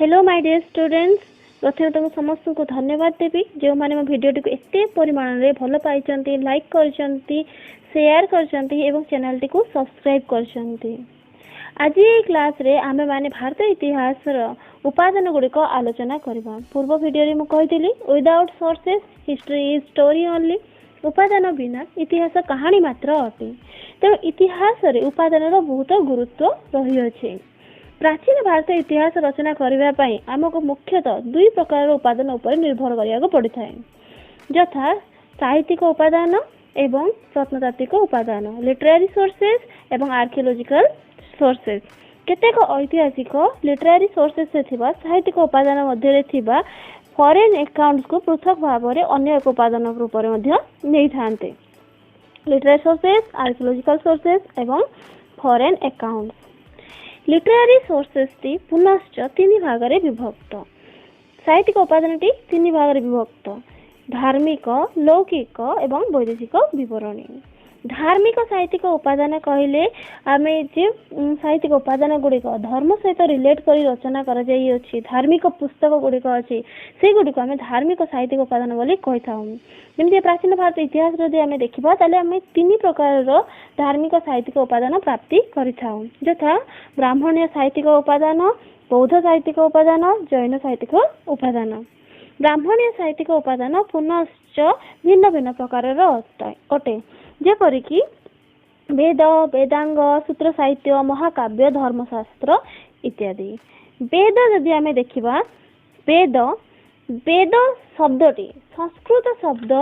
Hello my dear students. प्रथम तुम समस्त को धन्यवाद देवी जो मैंने मो भिडियोटी को एत परिमाण में भल पाई, लाइक कर, शेयर कर चैनल टी को सब्सक्राइब कर। आज ये क्लास रे आमे माने भारत इतिहास उपादान गुड़िक आलोचना करबा। पूर्व भिडियो में कही without sources history is story only. उपादान बिना इतिहास कहानी मात्र अटे। तेणु इतिहास रे उपादान बहुत गुरुत्व रही अछि। प्राचीन भारत इतिहास रचना करने आमको मुख्यतः दुई प्रकार उपादान उपर निर्भर करिया पड़ता है, यथा साहित्यिक उपादान एवं प्रत्नतात्विक उपादान, लिटरेरी सोर्सेस एवं आर्कियोलॉजिकल सोर्सेस। केतेक ऐतिहासिक लिटरेरी सोर्सेस से थिबा साहित्यिक उपादान मध्य थिबा फॉरेन अकाउंट्स को पृथक भाव में अन्य एक उपादान रूप में नहीं थांते। लिटरेरी सोर्सेस, आर्कियोलॉजिकल सोर्सेस एवं foreign accounts. Literary sources T पुनश्च तीन भाग में विभक्त। साहित्यिक उपादान टी तीन भाग में विभक्त: धार्मिक, लौकिक एवं वैदेशिक विवरणी। धार्मिक साहित्यिक उपादान कहले आमे जे साहित्यिक उपादान गुड़िक धर्म सहित रिलेट कर रचना कर धार्मिक पुस्तक गुड़िक अच्छी से गुड़िक आम धार्मिक साहित्यिक उपादान बोली कही था। जमी प्राचीन भारत इतिहास जदि आम देखा ताले आम तीन प्रकार धार्मिक साहित्यिक उपादान प्राप्ति करिथाउ, यथा ब्राह्मणीय साहित्यिक उपादान, बौद्ध साहित्यिक उपादान, जैन साहित्यिक उपादान। ब्राह्मणीय साहित्यिक उपादान पुनश्च भिन्न भिन्न प्रकार अटे, जेपरिकी वेद, वेदांग, सूत्र साहित्य, महाकाव्य, धर्मशास्त्र इत्यादि। वेद जदि आम देखा, वेद वेद शब्दटी संस्कृत शब्द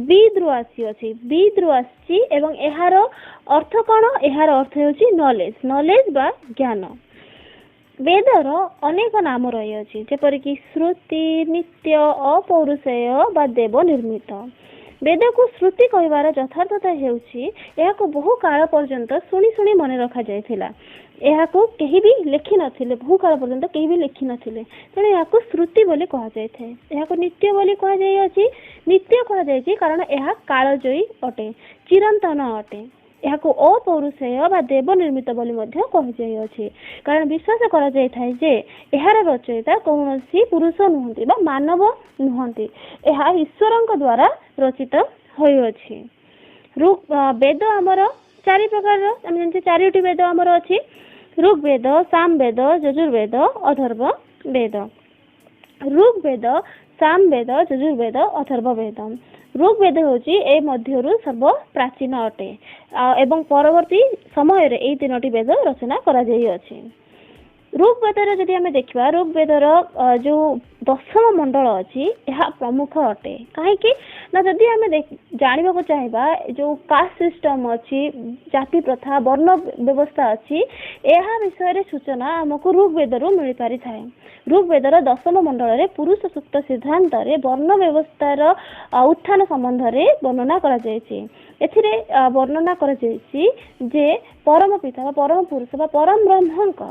विद रु आसी, विद रु आसी एवं एहार अर्थ कौन? एहार अर्थ होची नॉलेज, नॉलेज बा ज्ञान। वेदर अनेक नाम रही अछि, जेपरिकी श्रुति, नित्य, अपौरुषेय बा देव निर्मित। वेद को श्रुति कहबार यथार्थता हेउछि एहाको बहु काल पर्यंत शुणी शुणी मन रखा जायथिला। एहाको केही भी लिखि नथिले, बहु काल पर्यंत केही भी लिखि नथिले, तेणु एहाको श्रुति बोली कहा जायथे। एहाको नित्य बोली कहा जाय अछि। नित्य कहा जायछि कारण एहा कालजयी अटे, चिरंतन अटे। एहाको अपौरुषेय बा देव निर्मित बोली मध्य कहा जाय अछि, कारण विश्वास करा जाय थाए जे एहार रचयिता कौनसी पुरुष नुहंती बा मानव नुहंती, एहा ईश्वरଙ୍କ द्वारा रचित होय अछि। वेद आमर चारि प्रकार, हम जानते चारिटी वेद आमर अछि: ऋग्वेद, सामवेद, यजुर्वेद, अथर्व वेद। ऋग्वेद, सामवेद, यजुर्वेद, अथर्व वेद। ऋग्वेद होची ए मध्यरु सर्व प्राचीन अटे एवं परवर्ती समय रे ए तीनोटी वेद रचना करा जाई अछि। ऋग्वेदर जदि आम देखा, ऋग्वेदर जो दशम मंडल अच्छी यह प्रमुख अटे। कहीं ना जदि आम जानवा चाहिए जो कास्ट सिस्टम अच्छी, जाति प्रथा, वर्ण व्यवस्था अच्छी, यह विषय सूचना आमको ऋग्वेदरू मिल पारि थाए। ऋग्वेदर दशम मंडल रे पुरुष सूक्त सिद्धांत रे वर्ण व्यवस्थार उत्थान संबंध रे वर्णना करा जायछि। एथिरे वर्णना करा जायछि जे परम पिता परम पुरुष परम ब्रह्मक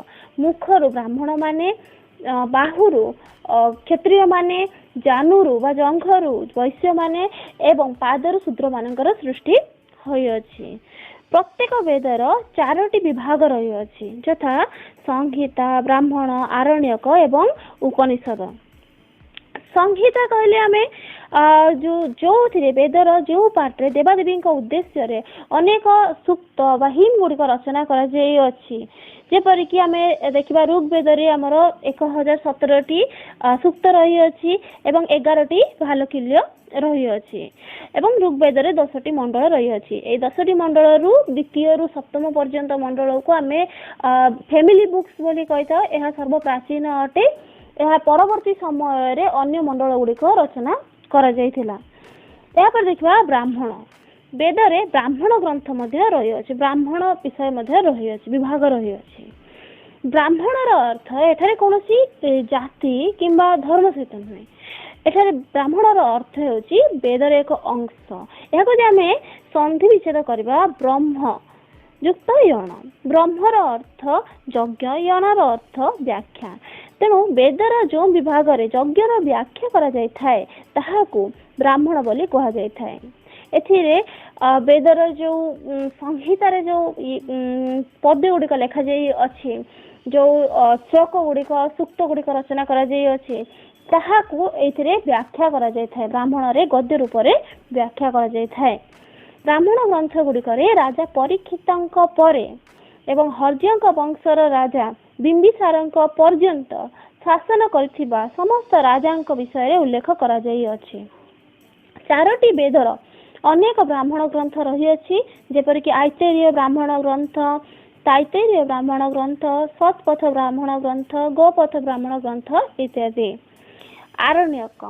मुखरु ब्राह्मण माने, बाहुरु क्षत्रिय माने, जानूरु बा जंघरु वैश्य माने एवं पादरु शूद्र मानकर सृष्टि होई अछि। प्रत्येक वेदर चारोटी विभाग रही अछि, यथा संहिता, ब्राह्मण, आरण्यक एवं उपनिषद। संहिता कहले आमे जो वेदर जो पार्ट रे देवादेवी उद्देश्य रे अनेक सूक्त बा हिम गुड़िक रचना करा जाय अछि। जेपरिकी आमे देखिबा ऋग्वेद रे हमर 1017टी सूक्त रही अछि एवं 11टी भालकिल्य रही अछि एवं ऋग्वेद रे 10टी मंडल रही अछि। ए 10टी मंडल रु द्वितीय रु सप्तम पर्यंत मंडल को आमे फैमिली बुक्स बोली कहिता। एहा सर्व प्राचीन अटे। यह परवर्ती समय रे अन्य मंडल गुड़िक रचना करा जायथिला। या पर देखिबा ब्राह्मण, वेद रे ब्राह्मण ग्रंथ मध्य रही अछि, ब्राह्मण विषय मध्य रही अछि, विभाग रही अछि। ब्राह्मणर अर्थ एठारे कोनोसी जाति किंबा धर्म सहित नुहे। एठारे ब्राह्मणर अर्थ होची वेदर एक अंश। याको जे आमे संधि विच्छेद करबा ब्रह्म युक्त यण, ब्रह्मर अर्थ यज्ञ, यणर अर्थ व्याख्या। तेणु वेदर जो विभाग रे यज्ञर व्याख्या करा जाय थाए ताहाकू ब्राह्मण बोली कहा जाय थाए। एथिरे वेदर जो संहितार जो पद गुड़िक लेखा जाई अछि जो श्लोक गुड़िक सूक्त गुड़िक रचना कर ताहाकू एथिरे व्याख्या करा जाय थाए ब्राह्मण रे गद्य रूप रे व्याख्या करा जाय थाए। ब्राह्मण ग्रंथ गुड़िक राजा परीक्षितंक परे एवं हर्यंक वंशर राजा बिंबिसारंक पर्यंत शासन करथिबा समस्त राजांक विषय रे उल्लेख करा जाय अछि। चारोटी वेदर अनेक ब्राह्मण ग्रंथ रही अछि जेपरि कि आइतरीय ब्राह्मण ग्रंथ, ताइतरीय ब्राह्मण ग्रंथ, सतपथ ब्राह्मण ग्रंथ, गोपथ ब्राह्मण ग्रंथ इत्यादि। आरण्यक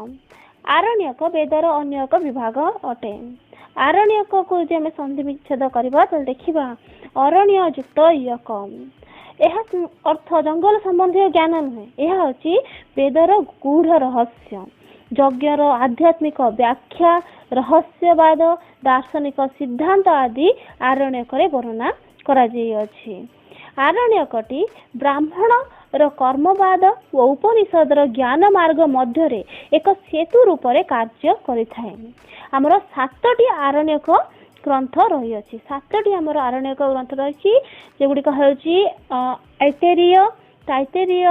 आरण्यक वेदर अन्य एक विभाग अटे। आरण्यक को जे हम संधि विच्छेद करबा त देखिबा अरण्य युक्त यक यह अर्थ जंगल संबंधी ज्ञान नुहे, यह अछि वेदर गूढ़ रहस्य, यज्ञर आध्यात्मिक व्याख्या, रहस्यवाद, दार्शनिक सिद्धांत आदि आरण्यक रे वर्णना करा जाय अछि। आरण्यकटी ब्राह्मण रो कर्मवाद व उपनिषदर ज्ञान मार्ग मध्य रे एक सेतु रूप रे कार्य करिथाय। हमर 7टी आरण्यक ग्रंथ रही अछि। 7टी हमर आरण्यक ग्रंथ रही जेगुडिक हेउची ऐतेरीय, ताइतेरीय,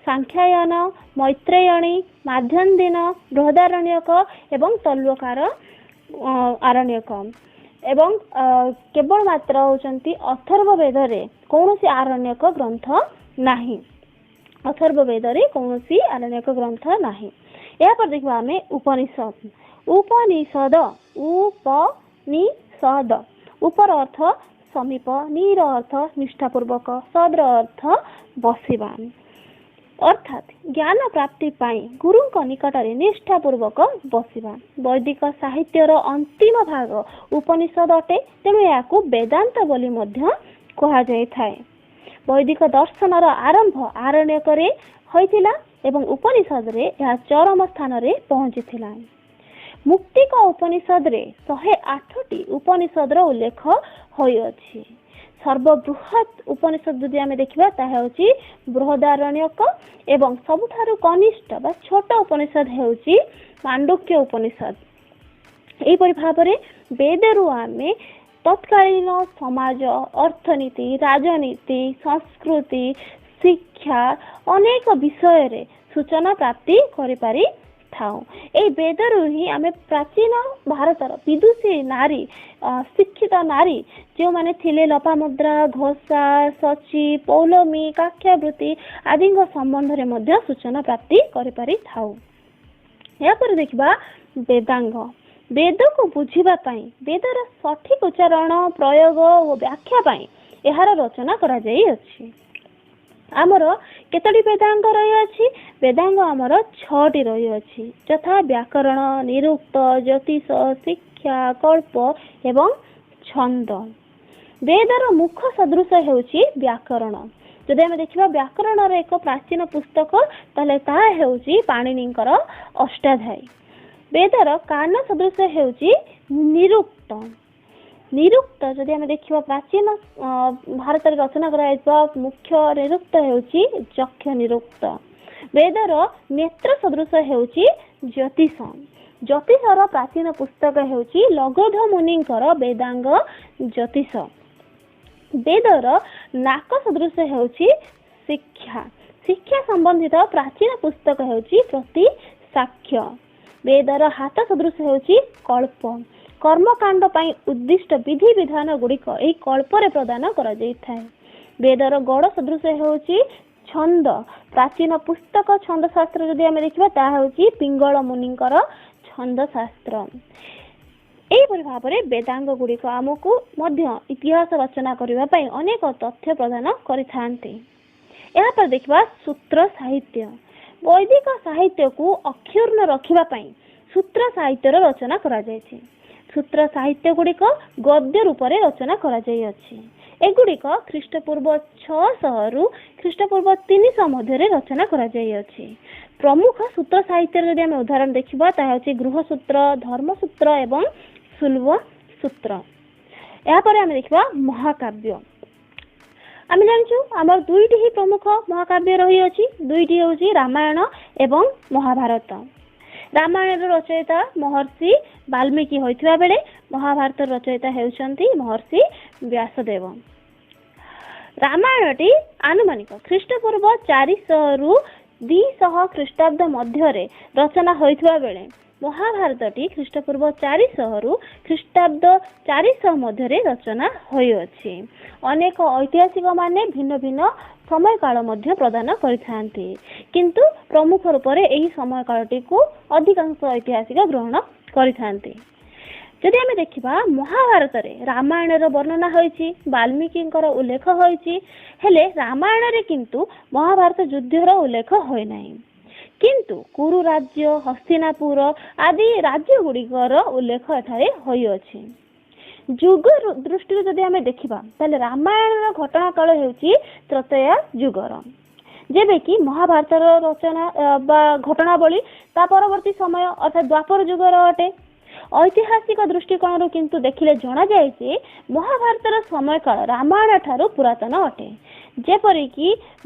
सांख्यायन, मैत्रेयणी, माध्यन्दिन, बृहदारण्यक एवं तल्वकार आरण्यक एवं केवल मात्र होचंती अथर्ववेद रे कौनसी आरण्यक ग्रंथ नाही। अथर्ववेद रे कौनसी आरण्यक ग्रंथ नाही। या पर देखबा हमें उपनिषद। उपनिषद उपनिषद ऊपर अर्थ समीप, नीर अर्थ निष्ठापूर्वक, सद्र अर्थ बसिबा अर्थात ज्ञान प्राप्ति पाई गुरुଙ୍କ निकटरे निष्ठापूर्वक बसिबा। वैदिक साहित्यर अंतिम भाग उपनिषद अटे, तेणु याकू वेदांत बोली मध्य कहा जाय थाए। वैदिक दर्शनर आरंभ आरण्यक रे होइतिला एवं उपनिषद रे यह चरम स्थान रे पहुंचीथिला। मुक्तिक उपनिषद रे 108टी उपनिषदर उल्लेख होई अछि। सर्वबृहत उपनिषद जदि आमे देखिबा ताहा होची बृहदारण्यक एवं सबुठारु कनिष्ठ बा छोट उपनिषद हेउची मांडुक्य उपनिषद। एही परि भाबरे वेदरु आमे तत्कालीन समाज, अर्थनीति, राजनीति, संस्कृति, शिक्षा अनेक विषय रे सूचना प्राप्ति करि पारि थाउ। ए वेदरु ही आमे प्राचीन भारतर विदुषी नारी, शिक्षित नारी जो माने थिले लोपामुद्रा, घोषा, सची, पौलमी, काक्ष्यावृत्ति आदि संबंध रे मध्य सूचना प्राप्ति करि पारि थाउ। या पर देखिबा वेदांग। वेद को बुझिबा पई वेदर सठिक उच्चारण, प्रयोग और व्याख्या पई एहार रचना करा जाई अछि। आमर केतोटी वेदांग रही अछि? वेदांग आमर 6टी रही अछि, यथा व्याकरण, निरुक्त, ज्योतिष, शिक्षा, कल्प एवं छंद। वेदर मुख्य सदृश हेउची व्याकरण। जदि आमे देखिबा व्याकरण रे एक प्राचीन पुस्तक तले ता हेउची पाणिनिकर अष्टाध्यायी। वेदर कान सदृश हेउची निरुक्त। निरुक्त जदि आमे देखिबा प्राचीन भारत रे रचना कराइबा मुख्य निरुक्त हेउची जक्ष निरुक्त। वेदर नेत्र सदृश हेउची ज्योतिष। ज्योतिषर प्राचीन पुस्तक हेउची लगध मुनिंकर वेदांग ज्योतिष। वेदर नाक सदृश हेउची शिक्षा। शिक्षा संबंधित प्राचीन पुस्तक हेउची प्रति साक्ष्य। वेदर हाथ सदृश हेउची कल्प। कर्मकांड पई उद्दिष्ट विधि विधान गुड़िक एही कल्प रे प्रदान करा जायथाय। वेदर गड़ सदृश हेउची छंद। प्राचीन पुस्तक छंद शास्त्र जदि आमे देखिबा ता हेउची पिंगल मुनिंकर छंद शास्त्र। एही परि भाबरे वेदांग गुड़िक आमको मध्य इतिहास रचना करिबा पई अनेक तथ्य प्रदान करिथांती। एहा पर देखिबा सूत्र साहित्य। वैदिक साहित्य को अक्षुण्ण रखिबा पई सूत्र साहित्यर रचना करा जायछि। सूत्र साहित्य गुड़िक गद्य रूप रे रचना करा जाय अछि। एगुड़िक ख्रीष्टपूर्व 600 रु ख्रीष्टपूर्व 300 मध्य रे रचना करा जाय अछि। प्रमुख सूत्र साहित्य जदि हम उदाहरण देखिबा ता अछि गृहसूत्र, धर्मसूत्र एवं सुल्व सूत्र। या पर हम देखिबा महाकाव्य। आमे जानछु हमर दुईटी ही प्रमुख महाकाव्य रही अछि। दुईटी होछि रामायण एवं महाभारत। रामायण रचयिता महर्षि वाल्मीकि होइथिबा बेले महाभारत रचयिता हेउचंती महर्षि व्यासदेव। रामायणटी आनुमानिक ख्रीष्टपूर्व 400 रु 200 ख्रीष्टाब्द मध्य रचना होइथवा बेले महाभारतटी ख्रीष्टपूर्व 400 रु ख्रीष्टाब्द 400 मध्य रचना होइअछि। अनेक ऐतिहासिक माने भिन्न भिन्न समय काल मध्य प्रदान करिथांती, किंतु प्रमुख रूप से यही समय कालटी को अधिकांश ऐतिहासिक ग्रहण करिथांती। जदि आमे देखिबा महाभारत रे रामायण रो वर्णना होईची, वाल्मीकि उल्लेख होईची, हेले रामायण रे किंतु महाभारत युद्ध रो उल्लेख होय नाही। किंतु कुरु राज्य, हस्तिनापुर आदि राज्य गुड़िकर उल्लेख एठारे होईअछि। युग दृष्टि जदि आमे देखिबा ताले रामायण घटना काल हेउची त्रैतया युगर, जेबे कि महाभारत रचना बा घटनावली ता परवर्ती समय अर्थात द्वापर युगर अटे। ऐतिहासिक दृष्टिकोण किंतु देखिले जना जाय जे महाभारतर समय काल रामायण ठारू पुरातन अटे। जेपरिक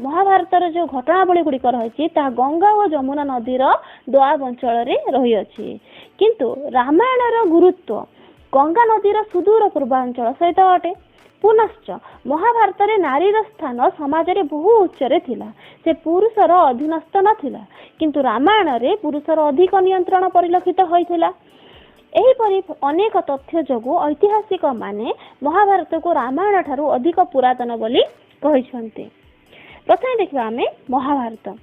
महाभारत जो घटनावली गुड़िक रही गंगा और जमुना नदीर दोआब अंचल रही अछि, किंतु रामायण गुरुत्व गंगा नदीर सुदूर पूर्वांचल सहित अटे। पुनश्च महाभारत रे नारीर स्थान समाज रे बहु उच्चरे थिला, से पुरुषर अधीनस्थ नथिला, किंतु रामायण रे पुरुषर अधिक नियंत्रण परिलक्षित होइथिला। एहीपरि अनेक तथ्य जोगु ऐतिहासिक माने महाभारत को रामायण ठारू अधिक पुरातन बोली कहिसंते। प्रथमे देखिबा आमे महाभारत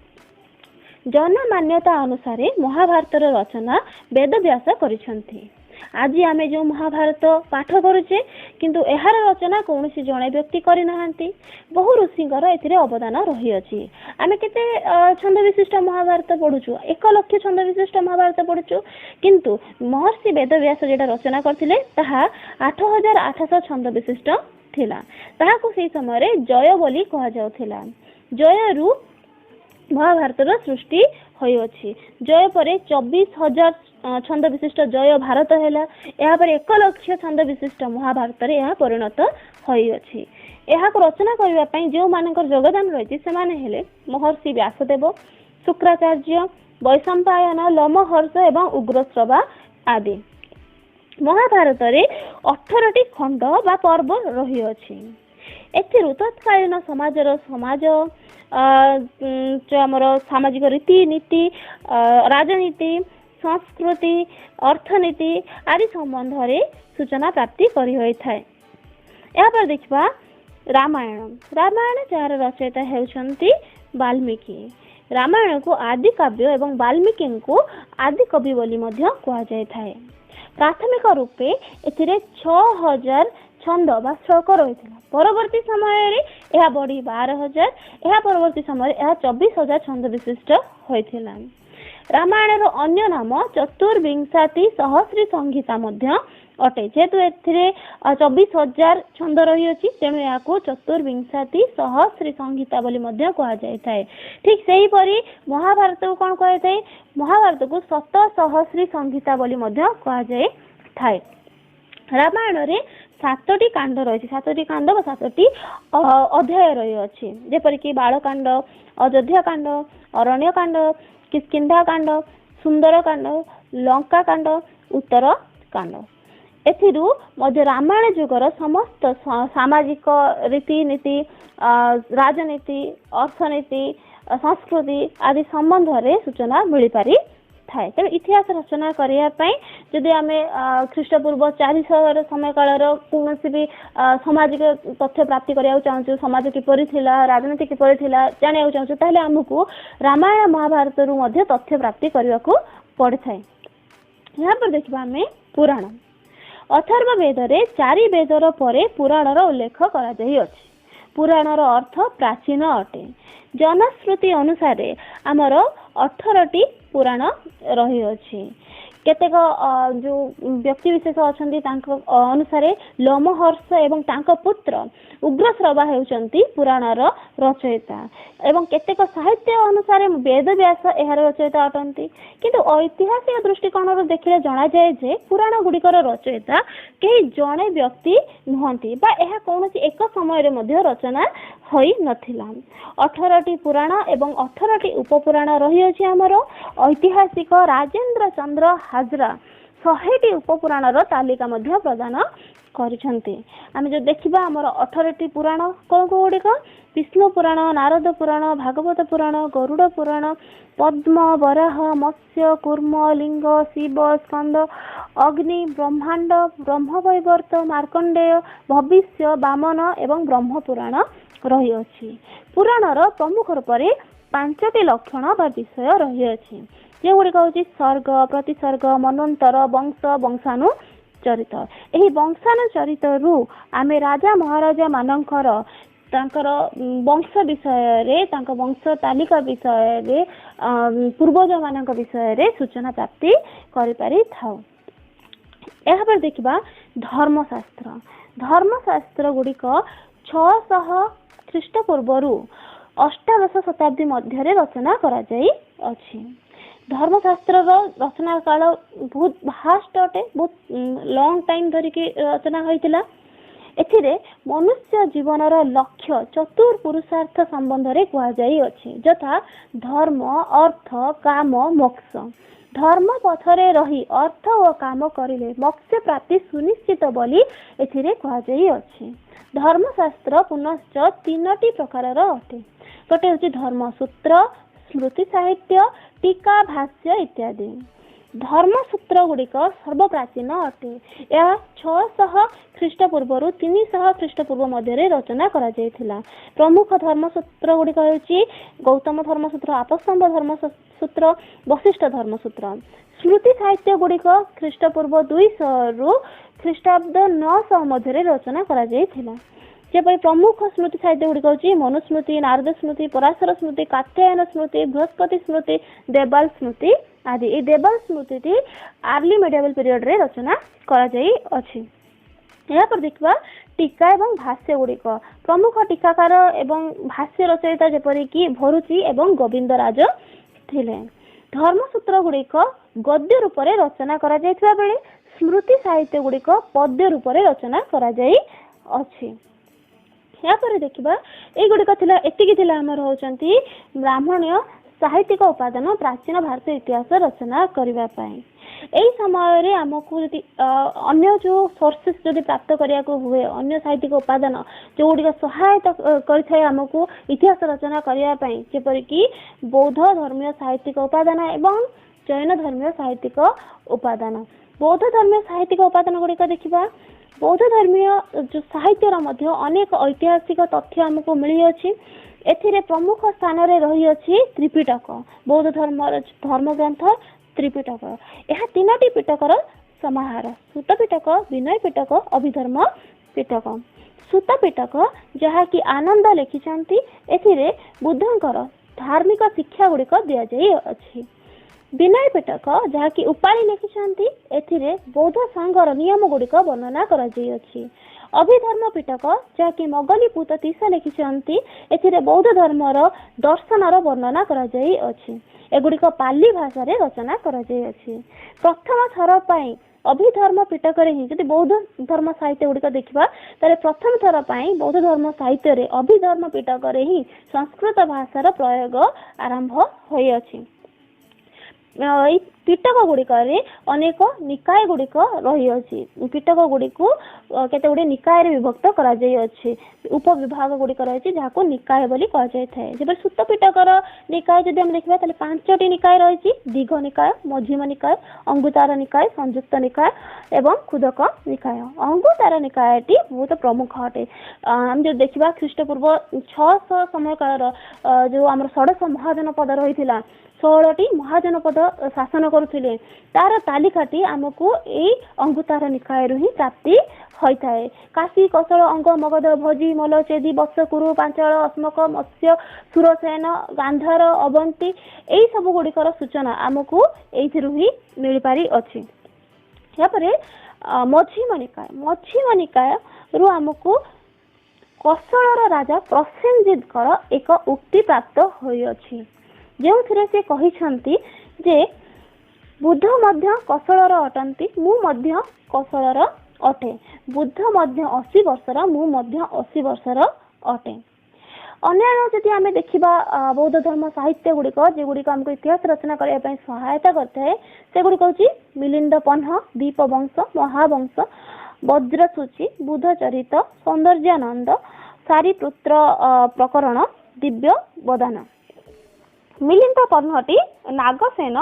जनमान्यता अनुसार महाभारतर रचना वेदव्यास करिसंती। आज आमे जो महाभारत पाठ करुचे किंतु एहार रचना कौनसी जणे व्यक्ति करि नाहंती, बहु ऋषिंकर एथिरे अवदान रही अछि। आमे केते छंद विशिष्ट महाभारत पढुछु, 1 लाख छंद विशिष्ट महाभारत पढुछु, किंतु महर्षि वेदव्यास जेटा रचना करथिले ताहा 8800 छंद विशिष्ट थिला। ताहाको सेही समय रे जय बोली कहा जाउथिला। जयरु महाभारतर सृष्टि होइअछि। जय परे 24,000 छंद विशिष्ट जय भारत हैला। एहा पर 1 लाख छंद विशिष्ट महाभारत रे एहा परिणत होइअछि। एहा को रचना करिवा पई जो मानकर योगदान रहिछि से माने हेले महर्षि व्यासदेव, शुक्राचार्य, वैशंपायन, लोमहर्ष एवं उग्रश्रवा आदि। महाभारत रे 18टी खंड बा पर्व रहिअछि। एथिरु तत्कालीन समाजर समाज आमर सामाजिक रीति नीति, राजनीति, संस्कृति, अर्थनीति आदि संबंध रे सूचना प्राप्ति करि होई थाए। या पर देखबा रामायण जार रचयिता हेउछंती वाल्मीकि। रामायण को आदि काव्य एवं वाल्मीकि को आदि कवि बोली मध्य कहा जाय थाए। प्राथमिक रूपे एथिरे 6000 छंद बा श्लोक रही। परवर्ती समय रे यह बढ़ी 12,000, यह परवर्ती समय यह 24,000 छंद विशिष्ट होइथिला। रामायण रो अन्य नाम चतुर्विंशति सहस्री संहिता मध्य अटे। जेहेतु एथिरे 24,000 छंद रही अछि, तेणु या को चतुर्विंशति सहस्री संहिता बोली मध्य कहा जाय थाए। ठीक सेही परी महाभारत को कोन कहा थाए? महाभारत को 7 संहिता बोली मध्य कहा जाय थाए। रामायण रे 7टी कांड रही, 7टी कांड व 7टी अध्याय रही अछि। जेपरिक बालकांड, अयोध्या कांड, अरण्य कांड, किष्किंधा कांड, सुंदर कांड, लंका कांड, उत्तर कांड। एथिरु मध्य रामायण जुगर समस्त सामाजिक रीतिनीति, राजनीति, अर्थनीति, संस्कृति आदि संबंध रे सूचना मिली पारि थाए। तेणु इतिहास रचना करिया पई जदि आमे ख्रीष्टपूर्व 400 समय कालर कोनोसी भी सामाजिक तथ्य प्राप्ति करिया चाहूँ, समाज किपरि थिला, राजनीति किपरि थिला जानिया चाहूँ, ताहले हमकु रामायण महाभारत रु मध्य तथ्य प्राप्ति करिया को पड़े थाए। यहाँ पर देखिबा आमे पुराण। अथर्व वेद रे 4 वेदर परे पुराणर उल्लेख करा जाई अछि। पुराणर अर्थ प्राचीन अटे। जनश्रुति अनुसार आमर 18टी पुराण रही अछि। केतेक जो व्यक्ति विशेष अछंती तांको अनुसार लोमहर्ष एवं तांको पुत्र उग्रश्रवा हेउचंती पुराणर रचयिता एवं केतेक साहित्य अनुसार वेदव्यास एहार रचयिता अटंती। किंतु ऐतिहासिक दृष्टिकोण देखिले जणा जाय जे पुराण गुड़िकर रचयिता केही जणे व्यक्ति नहंती बा एहा कोनोसी एक समय रे मध्य रचना होई नथिला। 18टी पुराण एवं 18टी उपपुराण रही अछि। हमर ऐतिहासिक राजेंद्र चंद्र हाजरा 100ଟି उपपुराणर तालिका मध्य प्रदान କରିଛନ୍ତି। ଆମେ ଯଦି ଦେଖିବା ଆମର 18ଟି ପୁରାଣ କୋଉ କୋଉଗୁଡ଼ିକ ବିଷ୍ଣୁ ପୁରାଣ, ନାରଦ ପୁରାଣ, ଭାଗବତ ପୁରାଣ, ଗରୁଡ଼ ପୁରାଣ, ପଦ୍ମ, ବରାହ, ମତ୍ସ୍ୟ, କୁର୍ମ, ଲିଙ୍ଗ, ଶିବ, ସ୍କନ୍ଦ, ଅଗ୍ନି, ବ୍ରହ୍ମାଣ୍ଡ, ବ୍ରହ୍ମବୈବର୍ତ, ମାର୍କଣ୍ଡେୟ, ଭବିଷ୍ୟ, ବାମନ ଏବଂ ବ୍ରହ୍ମ ପୁରାଣ ରହିଅଛି। ପୁରାଣର ପ୍ରମୁଖ ରୂପରେ 5ଟି ଲକ୍ଷଣ ବା ବିଷୟ ରହିଅଛି, ଯେଉଁଗୁଡ଼ିକ ହେଉଛି ସର୍ଗ, ପ୍ରତିସର୍ଗ, ମନ୍ୱନ୍ତର, ବଂଶ, ବଂଶାନୁଚରିତ। ଏହି ବଂଶାନୁଚରିତରୁ ଆମେ ରାଜା ମହାରାଜା ମାନଙ୍କର ତାଙ୍କର ବଂଶ ବିଷୟରେ, ତାଙ୍କ ବଂଶ ତାଲିକା ବିଷୟରେ, ପୂର୍ବଜ ମାନଙ୍କ ବିଷୟରେ ସୂଚନା ପ୍ରାପ୍ତି କରିପାରିଥାଉ। ଏହାପରେ ଦେଖିବା ଧର୍ମଶାସ୍ତ୍ର। ଧର୍ମଶାସ୍ତ୍ର ଗୁଡ଼ିକ 600 ଖ୍ରୀଷ୍ଟପୂର୍ବରୁ ଅଷ୍ଟାଦଶ ଶତାବ୍ଦୀ ମଧ୍ୟରେ ରଚନା କରାଯାଇଅଛି। ଧର୍ମଶାସ୍ତ୍ରର ରଚନା କାଳ ବହୁତ ଭାଷ୍ଟ ଅଟେ, ବହୁତ ଲଙ୍ଗ ଟାଇମ୍ ଧରିକି ରଚନା ହୋଇଥିଲା। ଏଥିରେ ମନୁଷ୍ୟ ଜୀବନର ଲକ୍ଷ୍ୟ ଚତୁର୍ପୁରୁଷାର୍ଥ ସମ୍ବନ୍ଧରେ କୁହାଯାଇଅଛି, ଯଥା ଧର୍ମ, ଅର୍ଥ, କାମ, ମୋକ୍ଷ। ଧର୍ମ ପଥରେ ରହି ଅର୍ଥ ଓ କାମ କରିଲେ ମୋକ୍ଷ ପ୍ରାପ୍ତି ସୁନିଶ୍ଚିତ ବୋଲି ଏଥିରେ କୁହାଯାଇଅଛି। ଧର୍ମଶାସ୍ତ୍ର ପୁନଶ୍ଚ 3ଟି ପ୍ରକାରର ଅଟେ। ଗୋଟେ ହେଉଛି ଧର୍ମସୂତ୍ର, ସ୍ମୃତି ସାହିତ୍ୟ, ଟୀକା, ଭାଷ୍ୟ ଇତ୍ୟାଦି। ଧର୍ମସୂତ୍ର ଗୁଡ଼ିକ ସର୍ବପ୍ରାଚୀନ ଅଟେ। ଏହା 600 ଖ୍ରୀଷ୍ଟପୂର୍ବରୁ 300 ଖ୍ରୀଷ୍ଟପୂର୍ବ ମଧ୍ୟରେ ରଚନା କରାଯାଇଥିଲା। ପ୍ରମୁଖ ଧର୍ମସୂତ୍ର ଗୁଡ଼ିକ ହେଉଛି ଗୌତମ ଧର୍ମସୂତ୍ର, ଆପସ୍ତମ୍ଭ ଧର୍ମସୂତ୍ର, ବଶିଷ୍ଠ ଧର୍ମସୂତ୍ର। ସ୍ମୃତି ସାହିତ୍ୟ ଗୁଡ଼ିକ ଖ୍ରୀଷ୍ଟପୂର୍ବ 200ରୁ ଖ୍ରୀଷ୍ଟାବ୍ଦ 900 ମଧ୍ୟରେ ରଚନା କରାଯାଇଥିଲା। ଯେପରି ପ୍ରମୁଖ ସ୍ମୃତି ସାହିତ୍ୟ ଗୁଡ଼ିକ ହେଉଛି ମନୁସ୍ମୃତି, ନାରଦ ସ୍ମୃତି, ପରାଶର ସ୍ମୃତି, କାତ୍ୟାୟନ ସ୍ମୃତି, ବୃହସ୍ପତି ସ୍ମୃତି, ଦେବାଲ ସ୍ମୃତି ଆଦି। ଏହି ଦେବାଲ ସ୍ମୃତିଟି ଆର୍ଲି ମିଡିଆବଲ ପିରିୟଡ଼ରେ ରଚନା କରାଯାଇଅଛି। ଏହାପରେ ଦେଖିବା ଟୀକା ଏବଂ ଭାଷ୍ୟ ଗୁଡ଼ିକ। ପ୍ରମୁଖ ଟୀକାକାର ଏବଂ ଭାଷ୍ୟ ରଚୟିତା ଯେପରିକି ଭରୁଚି ଏବଂ ଗୋବିନ୍ଦରାଜ ଥିଲେ। ଧର୍ମସୂତ୍ର ଗୁଡ଼ିକ ଗଦ୍ୟ ରୂପରେ ରଚନା କରାଯାଇଥିବା ବେଳେ ସ୍ମୃତି ସାହିତ୍ୟ ଗୁଡ଼ିକ ପଦ୍ୟ ରୂପରେ ରଚନା କରାଯାଇଅଛି। ଏହାପରେ ଦେଖିବା ଏଇଗୁଡ଼ିକ ଥିଲା, ଏତିକି ଥିଲା ଆମର ହେଉଛନ୍ତି ବ୍ରାହ୍ମଣୀୟ ସାହିତ୍ୟିକ ଉପାଦାନ ପ୍ରାଚୀନ ଭାରତୀୟ ଇତିହାସ ରଚନା କରିବା ପାଇଁ। ଏହି ସମୟରେ ଆମକୁ ଯଦି ଅନ୍ୟ ଯେଉଁ ସୋର୍ସେସ୍ ଯଦି ପ୍ରାପ୍ତ କରିବାକୁ ହୁଏ, ଅନ୍ୟ ସାହିତ୍ୟିକ ଉପାଦାନ ଯେଉଁଗୁଡ଼ିକ ସହାୟତା କରିଥାଏ ଆମକୁ ଇତିହାସ ରଚନା କରିବା ପାଇଁ, ଯେପରିକି ବୌଦ୍ଧ ଧର୍ମୀୟ ସାହିତ୍ୟିକ ଉପାଦାନ ଏବଂ ଜୈନ ଧର୍ମୀୟ ସାହିତ୍ୟିକ ଉପାଦାନ। ବୌଦ୍ଧ ଧର୍ମୀୟ ସାହିତ୍ୟିକ ଉପାଦାନ ଗୁଡ଼ିକ ଦେଖିବା। ବୌଦ୍ଧ ଧର୍ମୀୟ ସାହିତ୍ୟର ମଧ୍ୟ ଅନେକ ଐତିହାସିକ ତଥ୍ୟ ଆମକୁ ମିଳିଅଛି। ଏଥିରେ ପ୍ରମୁଖ ସ୍ଥାନରେ ରହିଅଛି ତ୍ରିପିଟକ, ବୌଦ୍ଧ ଧର୍ମର ଧର୍ମଗ୍ରନ୍ଥ ତ୍ରିପିଟକ। ଏହା 3ଟି ପିଟକର ସମାହାର, ସୂତ ପିଟକ, ବିନୟ ପିଟକ, ଅଭିଧର୍ମ ପିଟକ। ସୂତ ପିଟକ ଯାହାକି ଆନନ୍ଦ ଲେଖିଛନ୍ତି, ଏଥିରେ ବୁଦ୍ଧଙ୍କର ଧାର୍ମିକ ଶିକ୍ଷା ଗୁଡ଼ିକ ଦିଆଯାଇଅଛି। ବିନୟ ପିଟକ ଯାହାକି ଉପାଳି ଲେଖିଛନ୍ତି, ଏଥିରେ ବୌଦ୍ଧ ସଂଘର ନିୟମ ଗୁଡ଼ିକ ବର୍ଣ୍ଣନା କରାଯାଇଅଛି। ଅଭିଧର୍ମ ପିଟକ ଯାହାକି ମୋଗଲିପୁତ ତିସ ଲେଖିଛନ୍ତି, ଏଥିରେ ବୌଦ୍ଧ ଧର୍ମର ଦର୍ଶନର ବର୍ଣ୍ଣନା କରାଯାଇଅଛି। ଏଗୁଡ଼ିକ ପାଲି ଭାଷାରେ ରଚନା କରାଯାଇଅଛି। ପ୍ରଥମ ଥର ପାଇଁ ଅଭିଧର୍ମ ପିଟକରେ ହିଁ, ଯଦି ବୌଦ୍ଧ ଧର୍ମ ସାହିତ୍ୟ ଗୁଡ଼ିକ ଦେଖିବା ତାହେଲେ ପ୍ରଥମ ଥର ପାଇଁ ବୌଦ୍ଧ ଧର୍ମ ସାହିତ୍ୟରେ ଅଭିଧର୍ମ ପିଟକରେ ହିଁ ସଂସ୍କୃତ ଭାଷାର ପ୍ରୟୋଗ ଆରମ୍ଭ ହୋଇଅଛି। ଏଇ ପିଟକ ଗୁଡ଼ିକରେ ଅନେକ ନିକାୟ ଗୁଡ଼ିକ ରହିଅଛି। ପିଟକ ଗୁଡ଼ିକୁ କେତେ ଗୁଡ଼ିଏ ନିକାୟରେ ବିଭକ୍ତ କରାଯାଇଅଛି। ଉପବିଭାଗ ଗୁଡ଼ିକ ରହିଛି ଯାହାକୁ ନିକାୟ ବୋଲି କୁହାଯାଇଥାଏ। ଯେପରି ସୂତ ପିଟକର ନିକାୟ ଯଦି ଆମେ ଦେଖିବା ତାହେଲେ 5ଟି ନିକାୟ ରହିଛି। ଦୀଘ ନିକାୟ, ମଝିମ ନିକାୟ, ଅଙ୍ଗୁତାର ନିକାୟ, ସଂଯୁକ୍ତ ନିକାୟ ଏବଂ ଖୁଦକ ନିକାୟ। ଅଙ୍ଗୁତାର ନିକାୟଟି ବହୁତ ପ୍ରମୁଖ ଅଟେ। ଆମେ ଯଦି ଦେଖିବା ଖ୍ରୀଷ୍ଟପୂର୍ବ 600 ସମୟ କାଳର ଯେଉଁ ଆମର ଷୋଡ଼ଶ ମହାଜନପଦ ରହିଥିଲା, 16ଟି ମହାଜନପଦ ଶାସନ କରୁଥିଲେ, ତାର ତାଲିକାଟି ଆମକୁ ଏଇ ଅଙ୍ଗୁତାର ନିକାୟରୁ ହିଁ ପ୍ରାପ୍ତି ହୋଇଥାଏ। କାଶୀ, କୌଶଳ, ଅଙ୍ଗ, ମଗଧ, ଭୋଜି, ମଲ, ଚେଦି, ବତ୍ସ, କୁରୁ, ପାଞ୍ଚଳ, ଅଶ୍ମକ, ମତ୍ସ୍ୟ, ସୁରସେନ, ଗାନ୍ଧାର, ଅବନ୍ତୀ ଏଇ ସବୁ ଗୁଡ଼ିକର ସୂଚନା ଆମକୁ ଏଇଥିରୁ ହିଁ ମିଳିପାରିଅଛି। ଏହାପରେ ମଝିମ ନିକାୟ। ମଝିମ ନିକାୟରୁ ଆମକୁ କୌଶଳର ରାଜା ପ୍ରସେନଜିତଙ୍କର ଏକ ଉକ୍ତି ପ୍ରାପ୍ତ ହୋଇଅଛି, ଯେଉଁଥିରେ ସେ କହିଛନ୍ତି ଯେ ବୁଦ୍ଧ ମଧ୍ୟ କୌଶଳର ଅଟନ୍ତି, ମୁଁ ମଧ୍ୟ କୌଶଳର ଅଟେ। ବୁଦ୍ଧ ମଧ୍ୟ 80 ବର୍ଷର, ମୁଁ ମଧ୍ୟ 80 ବର୍ଷର ଅଟେ। अन्य जदि आम देखा बौद्ध धर्म साहित्य गुड़िक जेगुड़िक आमको इतिहास रचना करने सहायता करता है सेगुड़िक हूँ मिलिंद पन्ह, दीपवंश, महावंश, वज्रसूची, बुधचरित, सौंदर्यानंद, सारिपुत्र प्रकरण, दिव्य बदान। मिलिंद पन्हटी नागसेन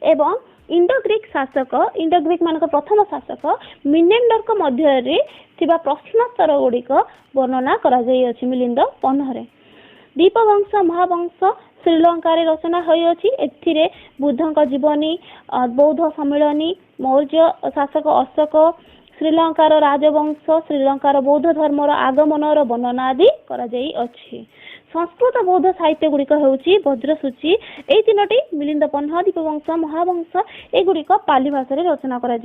एवं इंडो ग्रीक शासक इंडो ग्रीक मान प्रथम शासक मिनेंडर मध्य प्रश्नोत्तर गुड़िक वर्णना करा मिलिंद पन्हरे। दीपवंश महावंश श्रीलंका रचना होती बुद्धଙ୍କ जीवनी, बौद्ध सम्मिलनी, मौर्य शासक अशोक, श्रीलंकार राजवंश, श्रीलंकार बौद्ध धर्मर आगमनर वर्णना आदि करा संस्कृत बौद्ध साहित्य गुड़िक होउची वज्रसूची। एई तीनोटी मिलिंद पन्ह, दीपवंश, महावंश एगुड़िक पाली भाषा रे रचना करा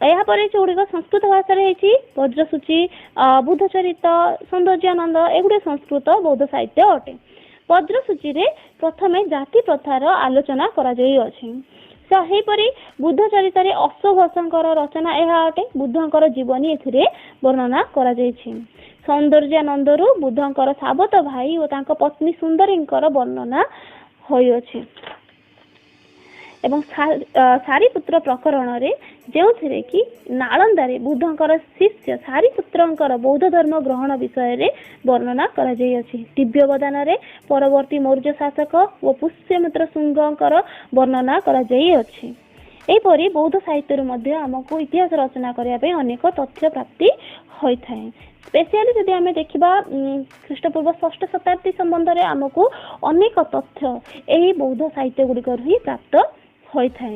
या पर गुड़िक संस्कृत भाषा वज्रसूची, बुधचरित, सौंदर्यानंद एगुड़े संस्कृत बौद्ध साहित्य अटे। वज्रसूची रे प्रथमे जाति प्रथार आलोचना करा सेहीपरि बुद्ध चरित अश्वघोषकर रचना यह अटे। बुद्धंकर जीवनी एथिरे वर्णना करा सौंदर्यानंदरु बुद्धंकर साबत भाई और तांको पत्नी सुंदरींकर वर्णना होइअछि एवं सारिपुत्र प्रकरण रे जेउथिरे कि नालंदा रे बुद्धंकर शिष्य सारिपुत्रंकर बौद्ध धर्म ग्रहण विषय रे वर्णना करा दिव्य बदान रे परवर्ती मौर्य शासक और पुष्यमित्र शुंगंकर वर्णना करा एपरि बौद्ध साहित्य मध्य आमको इतिहास रचना करने अनेक तथ्य प्राप्ति होता है। स्पेशली जदि आम देखा ख्रीष्टपूर्व 6ठ शताब्दी संबंध में आमको अनेक तथ्य यही बौद्ध साहित्य गुड़िक ही प्राप्त होता है।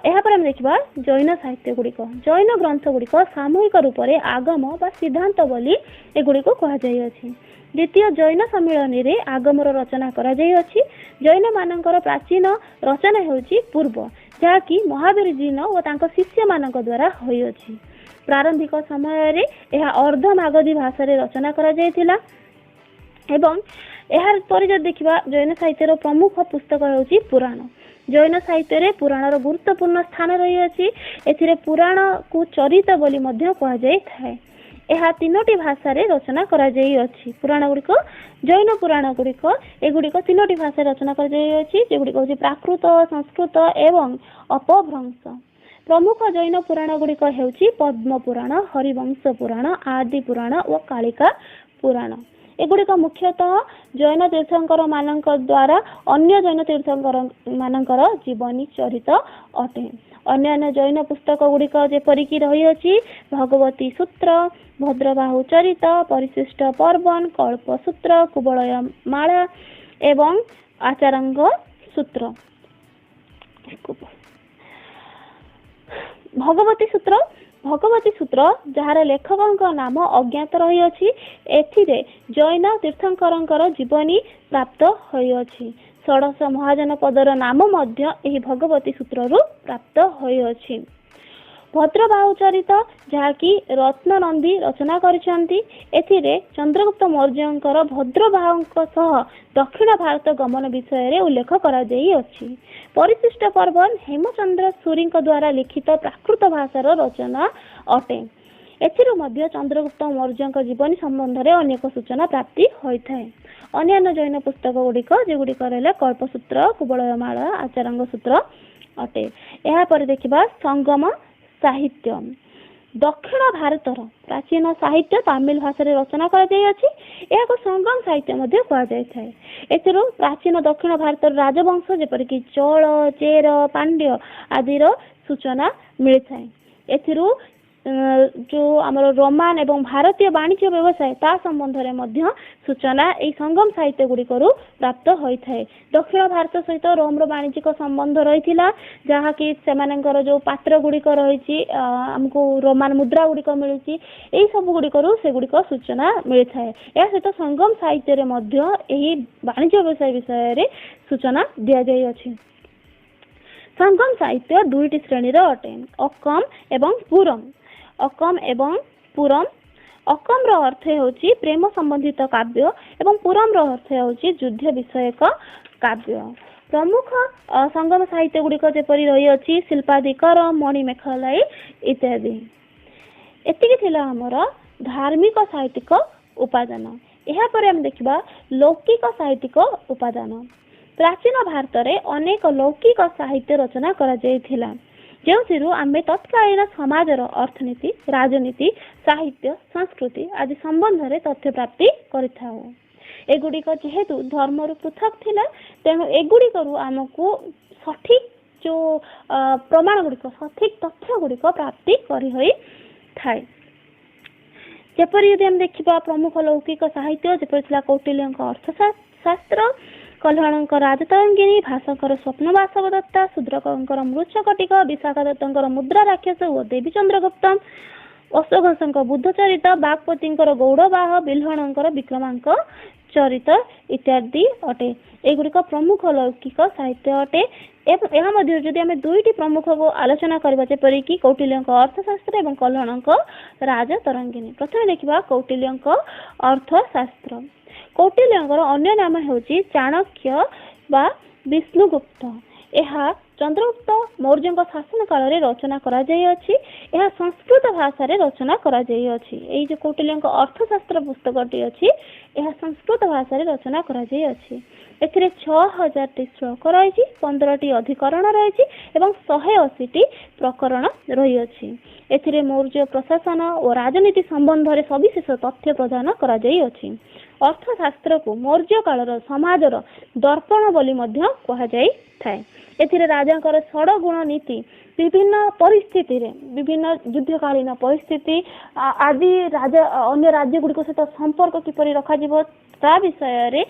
यहाँ देखा जैन साहित्य गुड़िक जैन ग्रंथ गुड़िक सामूहिक रूप से आगम बा सिद्धांत बोली एगुड़ी कहुई। द्वितीय जैन सम्मिलनी रे आगमर रचना करा जैन मानकर प्राचीन रचना होउची पूर्व जहाँकि महावीर जीन और तांको शिष्य मानक द्वारा होइअछि। प्रारंभिक समय रे यह अर्धमागधी भाषा रे रचना करा जायतिला एवं यार पर जब देखा जैन साहित्यर प्रमुख पुस्तक होउची पुराण। जैन साहित्य रे पुराणर गुरुत्वपूर्ण स्थान रही एथिरे पुराण को चरित बोली मध्य कहा जाय थाए। यह तीनोटी भाषा रे रचना करा जायछि। पुराण गुड़िक जैन पुराण गुड़िक एगुड़िक तीनोटी भाषा रचना करा जायछि जेगुड़िक होछि प्राकृत, संस्कृत एवं अपभ्रंश। प्रमुख जैन पुराण गुड़िक हेउछि पद्म पुराण, हरिवंश पुराण, आदि पुराण और कालिका पुराण। एगुड़िक मुख्यतः जैन तीर्थंकर मानक द्वारा अन्य जैन तीर्थंकर मानकर जीवनी चरित अटे। अन्य जैन पुस्तक गुड़िक जेपरिक रही भगवती सूत्र, भद्रबाहु चरित, परिशिष्ट पर्वन, कल्पसूत्र, कुबलय माला एवं आचारांग सूत्र। भगवती सूत्र जार लेखक नाम अज्ञात रही एथिरे जैन तीर्थंकर जीवनी प्राप्त होइअछि। षोडश महाजन पदर नाम मध्य एही भगवती सूत्ररु प्राप्त होइअछि। भद्रबाहु चरित जहाँकि रत्ननंदी रचना करिसेंती एथिरे चंद्रगुप्त मौर्यंकर भद्रबाहुंक सह दक्षिण भारत गमन विषय रे उल्लेख करा जाइअछि। परिशिष्ट पर्वन हेमचंद्र सूरींक द्वारा लिखित प्राकृत भाषार रचना अटे। एथिरो मध्य चंद्रगुप्त मौर्यंक जीवनी संबंध में अनेक सूचना प्राप्ति होता है। अन्य जैन पुस्तक गुड़िक जेगुड़िक रहा कल्पसूत्र, कुबलयमाला, आचारांग सूत्र अटे। यहाँ पर देखा संगम साहित्य दक्षिण भारतर प्राचीन साहित्य तमिल भाषा रे रचना करा संगम साहित्य कहुई। प्राचीन दक्षिण भारत राजवंश जेपरिक चोल, चेर, पांड्य आदिर सूचना मिलता है। जो आमर रोमान एवं भारतीय वाणिज्य व्यवसाय ता संबंध में मध्य सूचना यही संगम साहित्य गुड़िकरू प्राप्त होता है। दक्षिण भारत सहित रोमर वाणिज्यिक संबंध रही जहाँकि से जो पात्र गुड़िक रही आमको रोमान मुद्रा गुड़िक मिली यही सब गुड़िकरू से गुड़िक सूचना मिलता है। या सहित संगम साहित्य रे मध्य यही वाणिज्य व्यवसाय विषय रे सूचना दि जाइए। संगम साहित्य दुईटी श्रेणी अटे अकम एवं पुरम। अकम एवं पुरम अकम रो अर्थ होची प्रेम संबंधित काव्य एवं पुरम रो अर्थ होची युद्ध विषयक काव्य। प्रमुख संगम साहित्य गुड़िक जेपरी रही अछि शिल्पादिकर, मणिमेखलाई इत्यादि। एतिକି थिला हमर धार्मिक साहित्यिक उपादान। ଏହା ପରେ ଆମେ ଦେଖିବା ଲୌକିକ ସାହିत्यिक उपादान। प्राचीन भारत में अनेक लौकिक साहित्य रचना करा जायथिला, जो आम तत्कालीन समाजर अर्थनीति, राजनीति, साहित्य, संस्कृति आदि संबंध में तथ्य प्राप्ति करिथाउ। एगुड़िक जेहेतु धर्म पृथक थिला, तेणु एगुड़िक आमको सठिक जो प्रमाण गुड़िक सठिक तथ्य गुड़िक प्राप्ति करि होई थाए। जेपरि यदि हम देखिबा प्रमुख लौकिक साहित्य जेपरि कौटिल्यंक अर्थशास्त्र, कल्हणंक राजतरंगिणी, भास्कर स्वप्न वासवदत्ता, शूद्रकर मृच्छकटिक, विशाखा दत्तर मुद्रा राक्षस और देवी चंद्रगुप्त, अश्वघोषंक बुद्ध चरित, बागपतिंकर गौड़बाह, बिल्हणंकर विक्रमांक चरित इत्यादि अटे। एगुड़िक प्रमुख लौकिक साहित्य अटे। यदि आम दुईटी प्रमुख को आलोचना करबा जेपरिक कौटिल्यंक अर्थशास्त्र एवं कल्हणंक राजतरंगिणी। प्रथम देखिबा कौटिल्यंक अर्थशास्त्र। कौटिल्यंकर अन्य नाम हेउची चाणक्य बा विष्णुगुप्त। यह चंद्रगुप्त मौर्य शासन काल में रचना करा जाय अछि। यह संस्कृत भाषा रे रचना करा जाय अछि। एई जो कौटिल्यंक अर्थशास्त्र पुस्तकटी अछि, यह संस्कृत भाषा रे रचना करा जाय अछि। एथिरे 6000 टी श्लोक रहिछि, 15 टी अधिकरण रहिछि एवं 180 टी प्रकरण रहि अछि। एथिरे मौर्य प्रशासन और राजनीति संबंध रे सविशेष तथ्य प्रदान करा जाय अछि। अर्थशास्त्र को मौर्य कालर समाजर दर्पण बोली मध्य कहा जाय थाए। एथिरे राजांकर षडगुण नीति विभिन्न परिस्थिति रे, विभिन्न युद्धकालीन परिस्थिति आदि राजा अन्य राज्य गुड़िक सहित संपर्क किपरि रखा जिवो ता विषय रे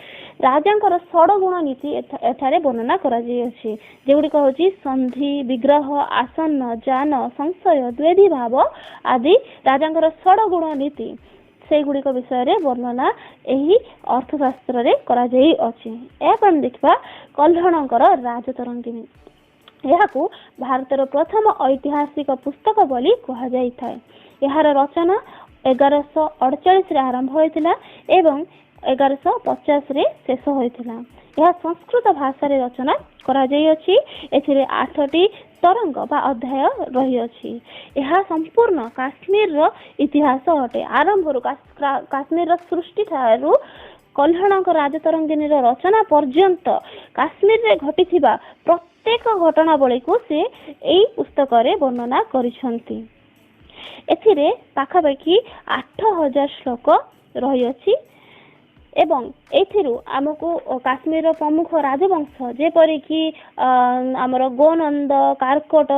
राजांकर षडगुण नीति एठारे वर्णना करा जाय अछि। जेगुड़िक होची संधि, विग्रह, आसन्न, जान, संशय, द्वेधी भाव आदि राजांकर षडगुण नीति से गुड़िक विषय रे वर्णना एही अर्थशास्त्र रे करा जाय अछि। एपन देखबा कल्हणंकर राजतरंगिणी। यहाकू भारतर प्रथम ऐतिहासिक पुस्तक बोली कहा जाय थाए। यार रचना 1148 रे आरंभ होइतिला एवं 1150 रे शेष होइतिला। यह संस्कृत भाषा रे रचना करा जाय अछि। एथिरे 8टी तरंग बा अध्याय रही अछि। यह संपूर्ण काश्मीर रो इतिहास अटे। आरंभ रो काश्मीर रो सृष्टि ठारू कल्हणंक राजतरंगिणी रो रचना पर्यंत काश्मीर रे घटिथिबा प्रत्येक घटनावली को से एई पुस्तक रे वर्णना करिसंती। एथिरे पाखापाखि 8000 श्लोक रही अछि एवं एथिरु आमको काश्मीर प्रमुख राजवंश जेपरिक आमर गोनंद, कारकोट,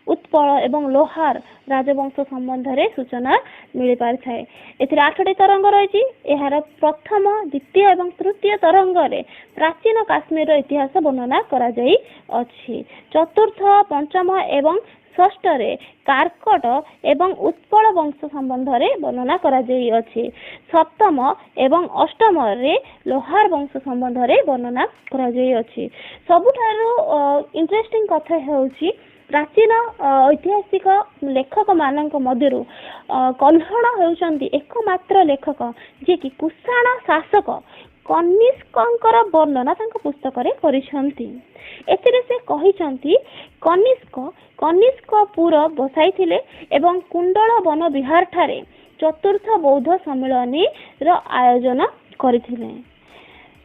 उत्पल एवं लोहार राजवंश संबंध रे सूचना मिल पारि थाए। एथिरे 8टी तरंग रही। यार प्रथम, द्वितीय एवं तृतीय तरंग रे प्राचीन काश्मीर इतिहास वर्णना करा जाई अछि। चतुर्थ, पंचम एवं षष्ठ रे कारकोट एवं उत्पल वंश संबंध रे वर्णना करा जाई अछि। सप्तम एवं अष्टम रे लोहार वंश संबंध रे वर्णना करा जाई अछि। सबुठारु इंटरेस्टिंग कथा हेउछि प्राचीन ऐतिहासिक लेखक मानक मध्यरु कल्हण हेउचंती एकमात्र लेखक जे कि कुषाण शासक कनिष्कंकर वर्णना तांको पुस्तक रे करिसंती। एथिरे से कहिसंती कनिष्कपुर बसाइथिले एवं कुंडल वन विहार ठारे चतुर्थ बौद्ध सम्मेलनी रो आयोजन करिथिले।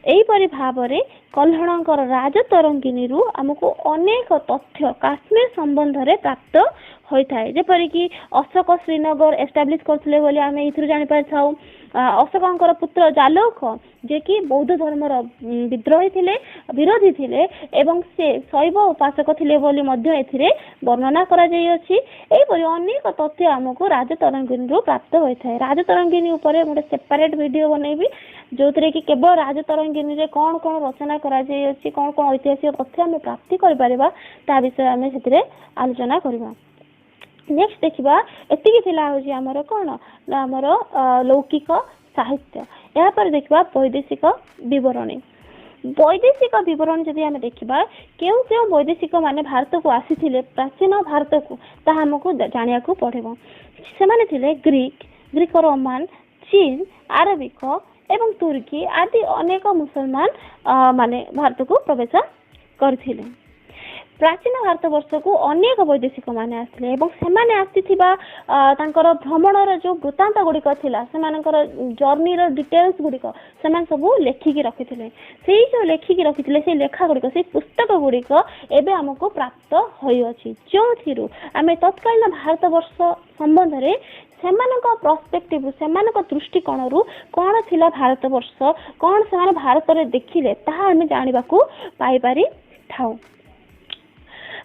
एही परि भाबरे कल्हणंकर राजतरंगिणी रु हमको अनेक तथ्य काश्मीर संबंध रे प्राप्त होइथाय। जेपरिक अशोक श्रीनगर एस्टाब्लिश करथिले बोली आमे इथरु जानि पारथाउ। अशोकंकर पुत्र जालौक जे कि बौद्ध धर्मर विद्रोही थिले, विरोधी थिले एवं से शैव उपासक थिले बोली मध्य एथिरे वर्णना करा जाय अछि। एही परि अनेक तथ्य हमको राजतरंगिणी रु प्राप्त होइथाय। राजतरंगिणी ऊपर मोटे सेपरेट वीडियो बनेबी जोतरे कि केवल राजतरंगिणी रे कोन कोन रचना करा जाय अछि, कोन कोन ऐतिहासिक तथ्य हम प्राप्ति करि परिबा ता विषय हम सेथिरे आलोचना करबा। नेक्स्ट देखिबा एतिकी थिला होजी हमर कोन ना हमर लौकिक साहित्य। या पर देखिबा वैदेशिक विवरणी। वैदेशिक विवरण जदि हम देखिबा केउ केउ वैदेशिक माने भारत को आसीथिले प्राचीन भारत को ता हमको जानिया को पड़िबो। से माने थिले ग्रीक रोमान, चीन, अरबिक एवं तुर्की आदि अनेक मुसलमान माने भारत को प्रवेश करथिले। प्राचीन भारतवर्ष को अनेक वैदेशिक माने आसले एवं सेमाने आसीथिबा तांकर भ्रमणर जो वृत्तांत गुड़िक थिला सेमानकर जर्नीर डिटेल्स गुड़िक सेमान सब लेखिकी रखिथिले सेही जो लेखिकी रखिथिले से लेखा गुड़िक से पुस्तक गुड़िक एबे हमको प्राप्त होई अछि जोथिरु आमे तत्कालीन भारतवर्ष संबंध रे सेमानक पर्सपेक्टिव सेमानक दृष्टिकोण रु कोन थिला भारतवर्ष कोन सेमाने भारत रे देखिले ताहा हमें जानिबाकू पाई पारि थाउ।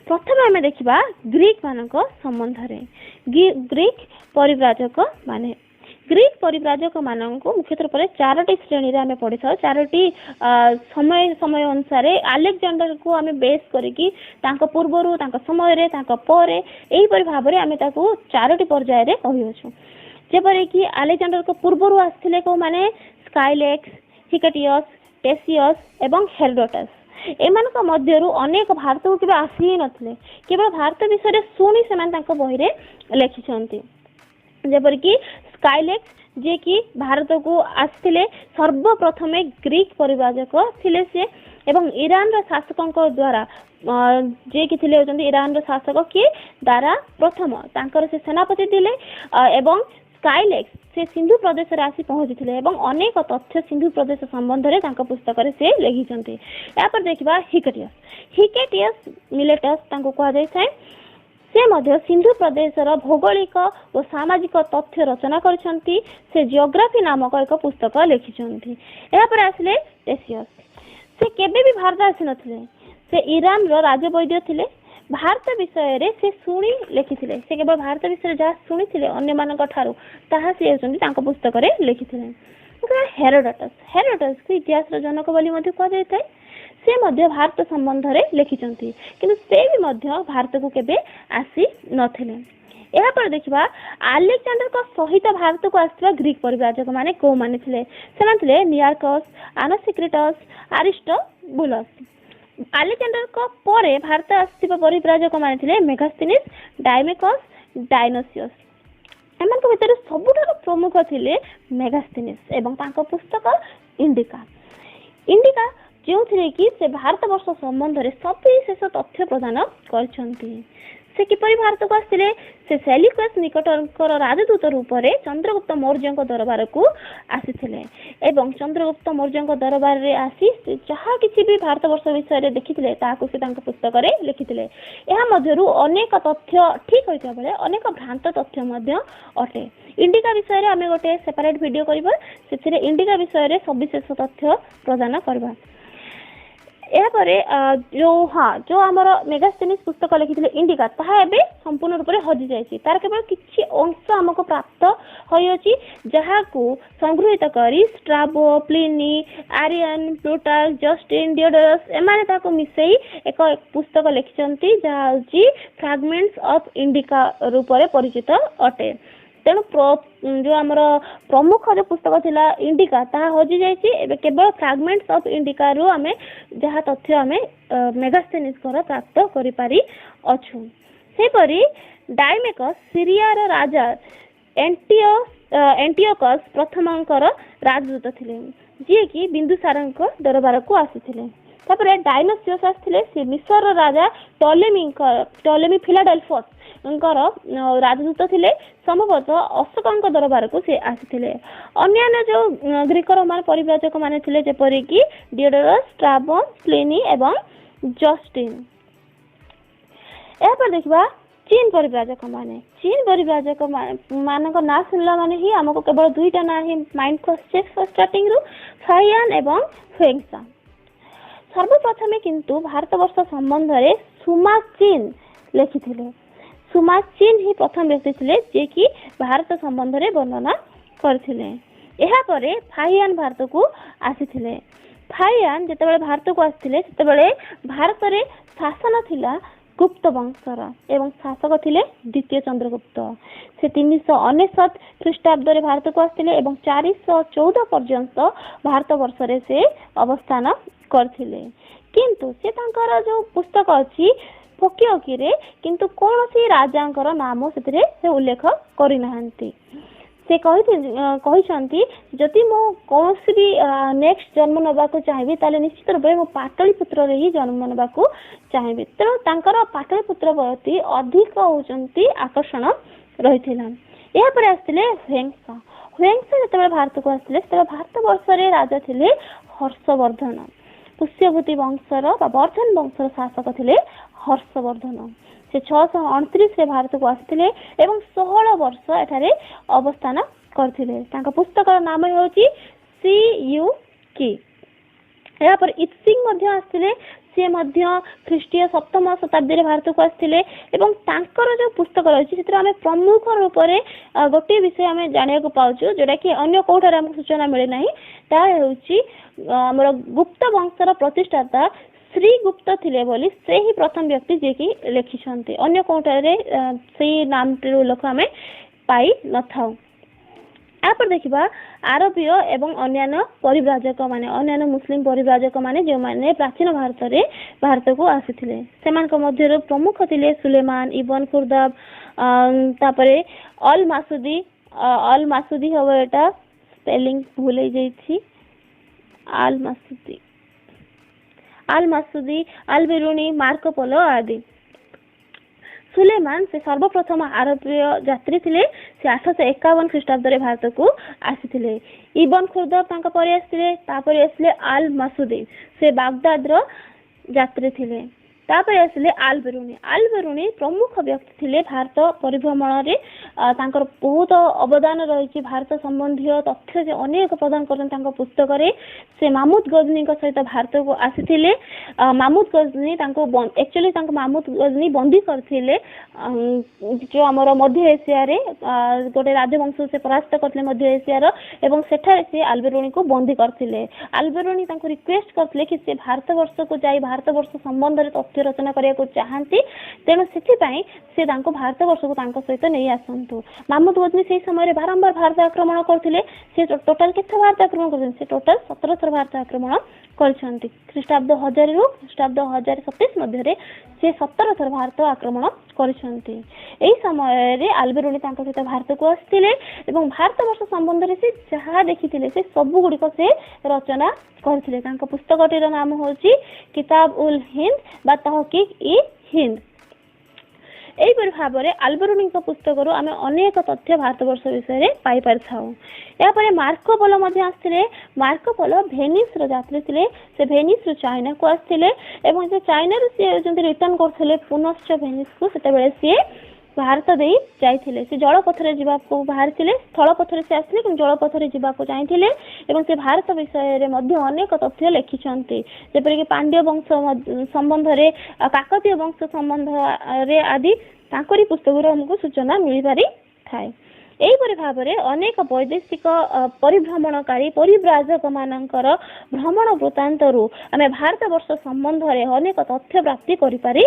प्रथम आमे देखिबा ग्रीक मानक संबंध रे ग्रीक परिव्राजक माने ग्रीक परिव्राजक मानक मुख्य रूप से चारोटी श्रेणी रे आमे पढ़ी था चारोटी समय समय अनुसार अलेक्जेंडर को आमे बेस करिकी तांको पूर्वरु तांको समय रे तांको परे एही परि भाव रे आमे ताको चारोटी पर्याय रे कहि अछु जेपरि कि अलेक्जेंडर को पूर्वरु आस्थिले को माने स्काइलेक्स हिकेटियस टेसियस एवं हेरोडोटस एमानक मध्यरु अनेक भारत को केबे आसी ही नथिले केवल भारत विषय शुणी से तांको बही रे लिखिछंती जेपर कि स्काइलेक्स जे कि भारत को आस्थिले सर्वप्रथमे ग्रीक परिव्राजक थिले से एवं ईरान रो शासकों द्वारा जे कि थिले होचंती ईरान रो शासक के द्वारा प्रथम तांकर से सेनापति थिले एवं स्काइलेक्स से सिंधु प्रदेश रे आसी पहुंची थिले एवं अनेक तथ्य सिंधु प्रदेश संबंध रे तांको पुस्तक रे से लिखिचंती। या पर देखिबा हिकेटियस मिलेटस तांको कहा जाय छै से मध्य सिंधु प्रदेशर भौगोलिक और सामाजिक तथ्य रचना करछंती से जियोग्राफी नामक एक पुस्तक लिखिछंती। एहा पर आसले टेसियस से केबे भी भारत आसी नथिले से ईरान रो राजवैद्य थिले भारत विषय रे से सुनी लिखिथिले से केवल भारत विषय जहा सुनिथिले अन्य मानक ठारू ताहा से होचंती तांको पुस्तक रे लिखिथिले। हेरोडोटस को इतिहास रो जनक बोली मध्ये कह जाय थाए से मध्य भारत संबंध रे लिखिचंती किंतु से भी मध्य भारत को केबे आसी नथिले। एहा पर देखिबा अलेक्जेंडर को सहित भारत को आस्थिबा ग्रीक परिव्राजक माने को माने थिले सेमान थिले नियार्कस आनासिक्रिटस अरिस्टोबुलस। अलेक्जेंडर को परे भारत आस्थिबा परिव्राजक माने थिले मेगास्थनीस डायमेकस डायनोसियस एमान को भीतर सबुठार प्रमुख थिले मेगास्थनीस एवं तांको पुस्तक इंडिका जो थे कि से भारतवर्ष संबंध में सविशेष तथ्य प्रदान करछंती से किपरि भारत को आस्थिले से सेल्यूकस निकटर राजदूत रूप में चंद्रगुप्त मौर्य दरबार को आसीथिले एवं चंद्रगुप्त मौर्य दरबार रे आसी जहाँ किसी भी भारतवर्ष विषय देखिथिले ताको से तांको पुस्तक रे लिखिथिले। एहा मध्यरु अनेक तथ्य ठीक होइता बेले अनेक भ्रांत तथ्य मध्य अटे। इंडिका विषय रे आमे गोटे सेपरेट वीडियो करबा सेथिरे इंडिका विषय रे सविशेष तथ्य प्रदान करबा। जो आमर मेगास्थनीस पुस्तक लिखिथिले इंडिका ताहा एबे संपूर्ण रूप से हजि जायछि तार केवल किछि अंश हमको प्राप्त होई अछि जहा को संग्रहित करी Strabo Pliny Arrian Plutarch Justin Diodorus एमाने ताको मिसेई एक पुस्तक लिखिचंती जहा होछि फ्रैगमेंट्स ऑफ इंडिका रूप में परिचित अटे। तेणु जो आमर प्रमुख जो पुस्तक थिला इंडिका ताहा हजि जायछि एबे केवल फ्रैगमेंट्स ऑफ इंडिका रु आमे जहा तथ्य आमे मेगास्थनीस कर प्राप्त करि पारि अछु। से परि डायमेकस सीरिया रो राजा एंटियोकस प्रथमंकर राजदूत थिले जे कि बिंदुसारंक दरबार को आसीथिले। तापरे डायनोसियस आस्थिले से मिस्र राजा टॉलेमी फिलाडेल्फस राजदूत थिले संभवतः अशोक दरबार को से आसीथिले। अन्य जो ग्रीक रोमान परिव्राजक माने थिले जेपरि कि डियोडोरस स्ट्राबो प्लिनी एवं जस्टिन। एहा पर देखबा चीन परिव्राजक मानक ना सुनला माने ही हमको केवल दुईटा ना ही माइंड को स्टार्टिंग रु फाइयान एवं फेंगसा। सर्वप्रथमे किंतु भारतवर्ष संबंध में सुमा चीन लिखिथिले। सुमा चीन ही प्रथम व्यक्ति थिले जे कि भारत संबंध में वर्णना करथिले। एहा परे फाइयान भारत को आसीथिले। फाइयान जेतेबेले भारत को आसीथिले सेतेबेले भारत रे शासन थिला गुप्त वंशर एवं शासक थिले द्वितीय चंद्रगुप्त। से 399 ख्रीष्टाब्द रे भारत को आसीथिले एवं 414 पर्यंत भारत वर्ष रे से अवस्थान करथिले। किंतु से तांकर जो पुस्तक अछि फकियोकी रे किंतु कोनोसी राजांकर नाम सेतिरे से उल्लेख करि नाहंती। से कहते जदि मो कौन भी नेक्स्ट जन्म नबाक चाहिए ताले निश्चित रूप में पाटलिपुत्र ही जन्म नबाक चाहिए। तेणु तांकर पाटलिपुत्र प्रति अधिक होती आकर्षण रही। यापर आसते ह्वेंसा। ह्वेंसा जो भारत को आसते भारत वर्ष राजा थे हर्षवर्धन। पुष्यभूति वंशर वर्धन वंशर शासक थे हर्षवर्धन। से 629 भारत को आसते 16 वर्ष एठारे अवस्थान करते। पुस्तक नाम होची सीयूकी। यापर इत्सिंग आसते सी ख्रीष्टीय 7म शताब्दी भारत को आसते जो पुस्तक रही आम प्रमुख रूप से गोटे विषय आम जाना पाऊँ जोटा कि अन्य कौटार आमको सूचना मिले ना तामर गुप्त वंशर प्रतिष्ठाता श्रीगुप्त थिले बोली से ही प्रथम व्यक्ति जे कि लिखिछन्ते। अन्य कौटारे से नाम लोक आम पाई न था। यापर देखा आरबीय एवं अन्य परिव्राजक माने अन्य मुस्लिम परिव्राजक माने जो माने प्राचीन भारत को आसीथिले से प्रमुख थिले सुलेमान इबन खुर्दाब तापरे अल मासुदी हम एटा स्पेलिंग भूल जाइछि अल मासुदी अल बिरुनी मार्को पोलो आदि। सुलेमान से सर्वप्रथम आरबीय यात्री थे। से 851 ख्रीष्टाब्द भारत को आसी। इबन खुर्दाब आसते आल मासुदी से बागदाद यात्री थे। तापर आसिले आल बेरुनी प्रमुख व्यक्ति थे भारत परिभ्रमण रे बहुत अवदान रही। भारत संबंधी तथ्य से अनेक प्रदान कर पुस्तक से मामूद गजनी सहित भारत को आसी। मामूद गजनी एक्चुअली मामूद गजनी बंदी करथिले जो आमर मध्य एशिया रे गोटे राजवंश से परास्त करथिले मध्य एशिया एवं सेठारे से आलबेरुनी को बंदी करथिले। आलबेरुनी रिक्वेस्ट करथिले कि से भारत वर्ष को जाई भारत वर्ष संबंध रे रचना करने चाहती। तेणु से भारत वर्ष को सहित नहीं आसतु। मामूद गजनी से समय बारंबार भारत आक्रमण करते। टोटाल केते भारत आक्रमण करते? टोटाल 17 थर भारत आक्रमण करछन्ति। ख्रीष्टाब्द 1000 रु ख्रीष्टाब्द 1027 मध्य से 17 थर भारत आक्रमण करछन्ति। एही समय रे आलबेरुनी सहित भारत को आसते भारत वर्ष संबंध रे से जहाँ देखिथिले से सबु गुडी को से रचना करथिले। पुस्तकटीर नाम होची किताब उल हिंद बा तहकीक इ हिंद। एहीपरि भाव में आलबेरुनी पुस्तक आम अनेक तथ्य भारतवर्ष विषय पाई पारिथाउ। यापर मार्को पोलो आसते। मार्को पोलो भेनिस यात्री थे। से भेनिस चाइना को आसते चाइना सी रिटर्न करते पुनश्च भेनिस को सी भारत दे जाइथिले। से जलपथरे जीवाको बाहरथिले स्थलपथरे से आसले कि जलपथरे जीवाको चाहिथिले से भारत विषय रे मध्य अनेक तथ्य लिखिछन्ति जेपरि कि पांड्य वंश संबंध रे काकतीय वंश संबंध रे आदि तांकरी पुस्तक रे हमको सूचना मिलि पारि थाए। एहीपरि भाव में अनेक वैदेशिक परिभ्रमणकारी परिव्राजक मानकर भ्रमण वृत्तांतरू आम भारत वर्ष संबंध में अनेक तथ्य प्राप्ति करि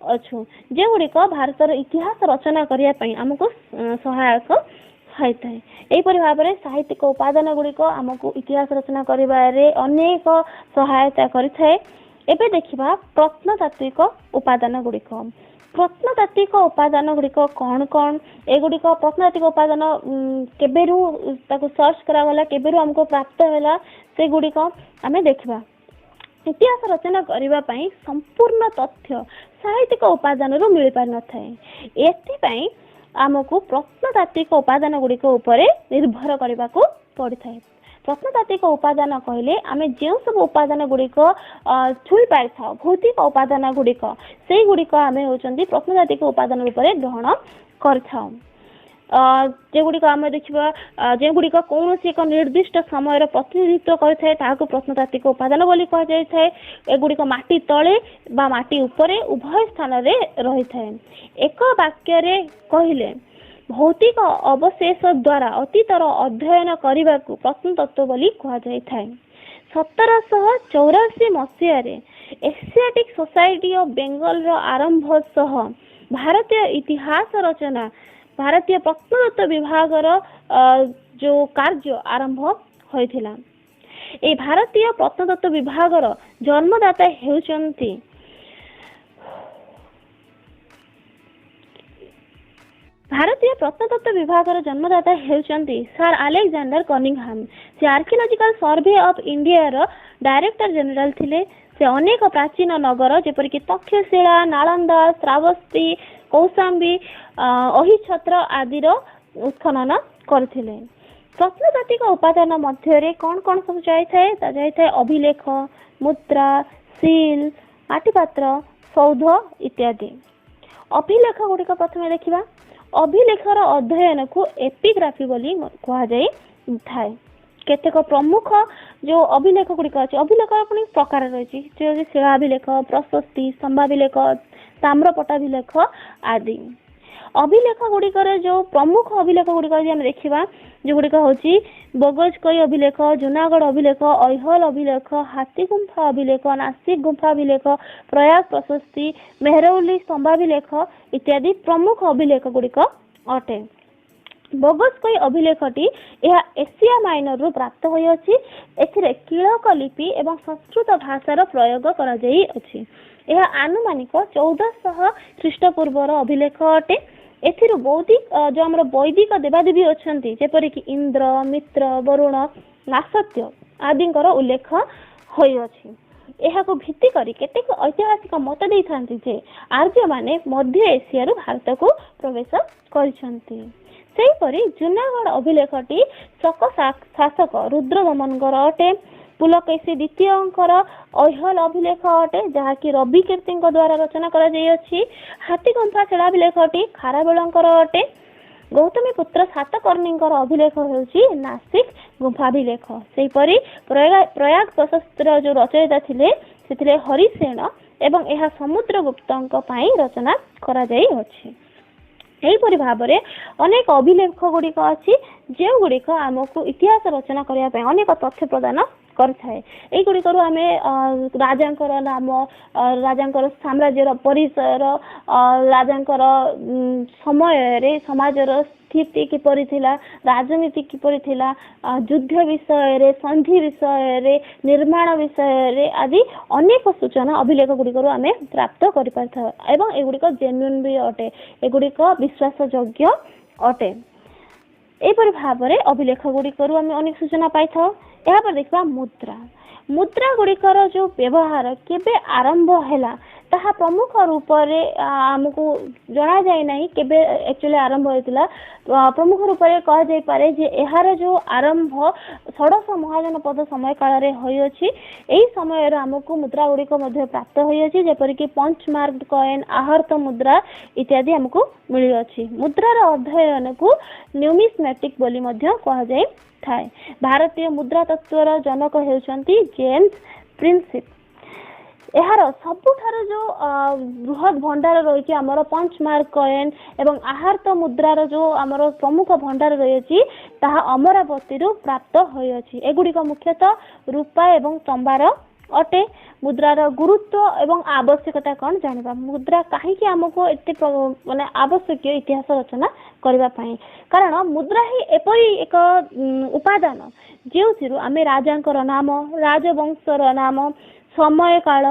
अछु जे गुड़िक भारतर इतिहास रचना करने आमको सहायक होता है। एहीपरि भाव में साहित्यिक उपादान गुड़िक आमको इतिहास रचना करिबारे अनेक सहायता करिथाए। एबे देखिबा प्रत्नतात्विक उपादान गुड़िक। प्रत्नतात्विक उपादान गुड़िक कौन कौन एगुड़िक प्रत्नतात्विक उपादान केबेरु ताको सर्च करागला केबेरु हमको प्राप्त होला से गुड़िक आमे देखिबा। इतिहास रचना करिबा पई संपूर्ण तथ्य साहित्यिक उपादान रो मिल पार न थाए। एथि आमको प्रत्नतात्विक उपादान गुड़िक उपरे निर्भर करबा को पड़िथाए। प्रत्नतात्विक उपादान कहले आमे जे सब उपादान गुड़िक छुई पारि था भौतिक उपादान गुड़िक से गुड़िक आमे होचंदी प्रत्नतात्विक उपादान उपरे ग्रहण करथाउ। जे गुड़िक आम देखा जे गुड़िक कौन एक निर्दिष्ट समय प्रतिनिधित्व करथाए ताहाको प्रत्नतात्विक उपादान बोली कह जाय थाए। एगुड़िक माटी तले बा माटी उपरे उभय स्थान रे रही थाए। एक वाक्य रे कहिले भौतिक अवशेष द्वारा अतीतर अध्ययन करने को प्रत्नतत्व बोली कह जाय थाए। 1784 मसीह एशियाटिक सोसाइटी ऑफ बेंगल आरंभ सह भारतीय इतिहास रचना भारतीय प्रत्नतत्व विभाग जो कार्य आरंभ होइथिला। ए भारतीय प्रत्नतत्व विभाग जन्मदाता हेउचंती भारतीय प्रत्नतत्व विभागर जन्मदाता हेउचंती सर अलेक्जेंडर कनिंगहाम। से आर्कियोलॉजिकल सर्वे ऑफ इंडिया रो डायरेक्टर जनरल थिले। से अनेक प्राचीन नगर जेपरिक तक्षशिला, नालंदा, श्रावस्ती, कौशाम्बी, अहिछत्र आदि रो उत्खनन करथिले। प्रत्नतात्विक उपादान मध्य कौन कौन सब जाए अभिलेख, मुद्रा, सील, माटीपात्र, सौध इत्यादि। अभिलेख गुड़िक प्रथम देखा। अभिलेखर अध्ययन को एपिग्राफी बोली कहा जाए थाए। केतेक प्रमुख जो अभिलेख गुड़िक अच्छे अभिलेख पुणी प्रकार रही शिलाभिलेख, प्रशस्ति, स्तंभाभिलेख, ताम्रपट्टाभिलेख आदि। अभिलेख गुड़िकर जो प्रमुख अभिलेख गुड़िक देखा जो गुड़िक हूँ बगजकई अभिलेख, जूनागढ़ अभिलेख, ऐहल अभिलेख, हाथीगुंफा अभिलेख, नासिक गुंफा अभिलेख, प्रयाग प्रशस्ति, मेहरौली स्तंभाभिलेख इत्यादि प्रमुख अभिलेख गुड़िक अटे। बगजकई अभिलेखटी यह एशिया माइनर रु प्राप्त होई अछि। एथिरे कीलक लिपि एवं संस्कृत भाषार प्रयोग करा जाई अछि। यह आनुमानिक 1400 ख्रीष्टपूर्वर अभिलेख अटे। एथिरु बौद्धिक जो हमर वैदिक देवादेवी अछंती जेपरिक इंद्र, मित्र, वरुण, नासत्य आदिଙ୍କର उल्लेख होई अछि। एहाको भित्ति करी केतेक ऐतिहासिक मत दैथांती जे आर्य माने मध्य एशिया रु भारत को प्रवेश करिसंती। सेहीपरि जूनागढ़ अभिलेखटी शक शासक रुद्रदमनଙ୍କର अटे। पुलकेशी द्वितीयଙ୍କର ऐहल अभिलेख अटे जहाँकि रवि कीर्तिଙ୍କ द्वारा रचना करा जाई अछि। हाथीगुंफा शिलाभिलेखटी खारବେଳଙ୍କର अटे। गौतमी पुत्र सातकर्णीଙ୍କର अभिलेख हेउची नासिक गुंफाभिलेख। सेहीपरि प्रयाग प्रशस्तिर जो रचयिता थिले सेथिले हरिसेन एवं एहा समुद्रगुप्तଙ୍କ ପାଇଁ रचना करा जाई अछि। एहीपरि भाबरे अनेक अभिलेख गुड़िक अच्छी जो गुड़िक आमको इतिहास रचना करने अनेक तथ्य प्रदान करथाए। एई गुड़िकरू आमे राजांकर नाम, राजांकर साम्राज्यर परिसर, राजांकर समय रे समाजर स्थिति किपरि थिला, राजनीति किपरि थिला, युद्ध विषय रे, संधि विषय रे, निर्माण विषय रे आदि अनेक सूचना अभिलेख गुड़िकरू आमे प्राप्त करि पारथाउ एवं एगुड़िक जेन्युइन भी अटे। एगुड़िक विश्वास योग्य अटे। एपरि भाबरे अभिलेख गुड़िकरू आमे अनेक सूचना पाई थाउ। यहाँ पर देखा मुद्रा। मुद्रा गुड़िकर जो व्यवहार केबे आरंभ हैला ताहा प्रमुख रूप से आमको जना जाए नहीं केबे एक्चुअली आरंभ होइतिला। प्रमुख रूप से कह जाई पारे जे एहार जो आरंभ षोडश महाजनपद समय काल रे होई अछि। एही समय रे आमको मुद्रा गुड़िक मध्य प्राप्त होई अछि जेपरि कि पंच मार्क्ड कॉइन, आहर्त मुद्रा इत्यादि हमको मिली अछि। मुद्रार अध्ययन को न्यूमिस्मेटिक बोली मध्य कह जाई थाए। भारतीय मुद्रा तत्वर जनक हेउचंती जेम्स प्रिंसिप। एहार सबुठार जो बृहत भंडार रही आमर पंच मार्क कॉइन एवं आहर्त मुद्रार जो आमर प्रमुख भंडार रही ताहा अमरावती प्राप्त होई अछि। एगुड़िक मुख्यतः रूपा एवं तंबार अटे। मुद्रार गुरुत्व एवं आवश्यकता कौन जानिबा। मुद्रा कहीं आमको एते माने आवश्यक इतिहास रचना करबा पई कारण मुद्रा ही एपरी एक उपादान जेउथिरु आमे राजांकर नाम, राजवंशर नाम, समय काल,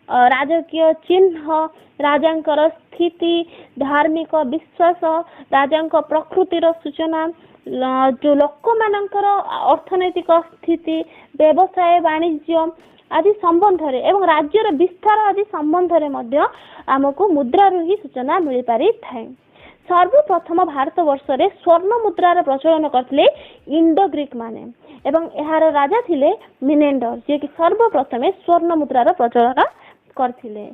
राजकीय चिन्ह, राजांकर स्थिति, धार्मिक विश्वास, राजांक प्रकृतिर सूचना, जो लोक मानकर अर्थनैतिक स्थिति, व्यवसाय वाणिज्य आदि संबंध रे एवं राज्यर विस्तार आदि संबंध रे मध्य आमको मुद्रा ही सूचना मिल पारि थाए। सर्वप्रथम भारत वर्ष रे स्वर्ण मुद्रार प्रचलन करथिले इंडो ग्रीक माने एवं एहार राजा थिले मिनेंडर जे कि सर्वप्रथमे स्वर्ण मुद्रार प्रचलन करथिले।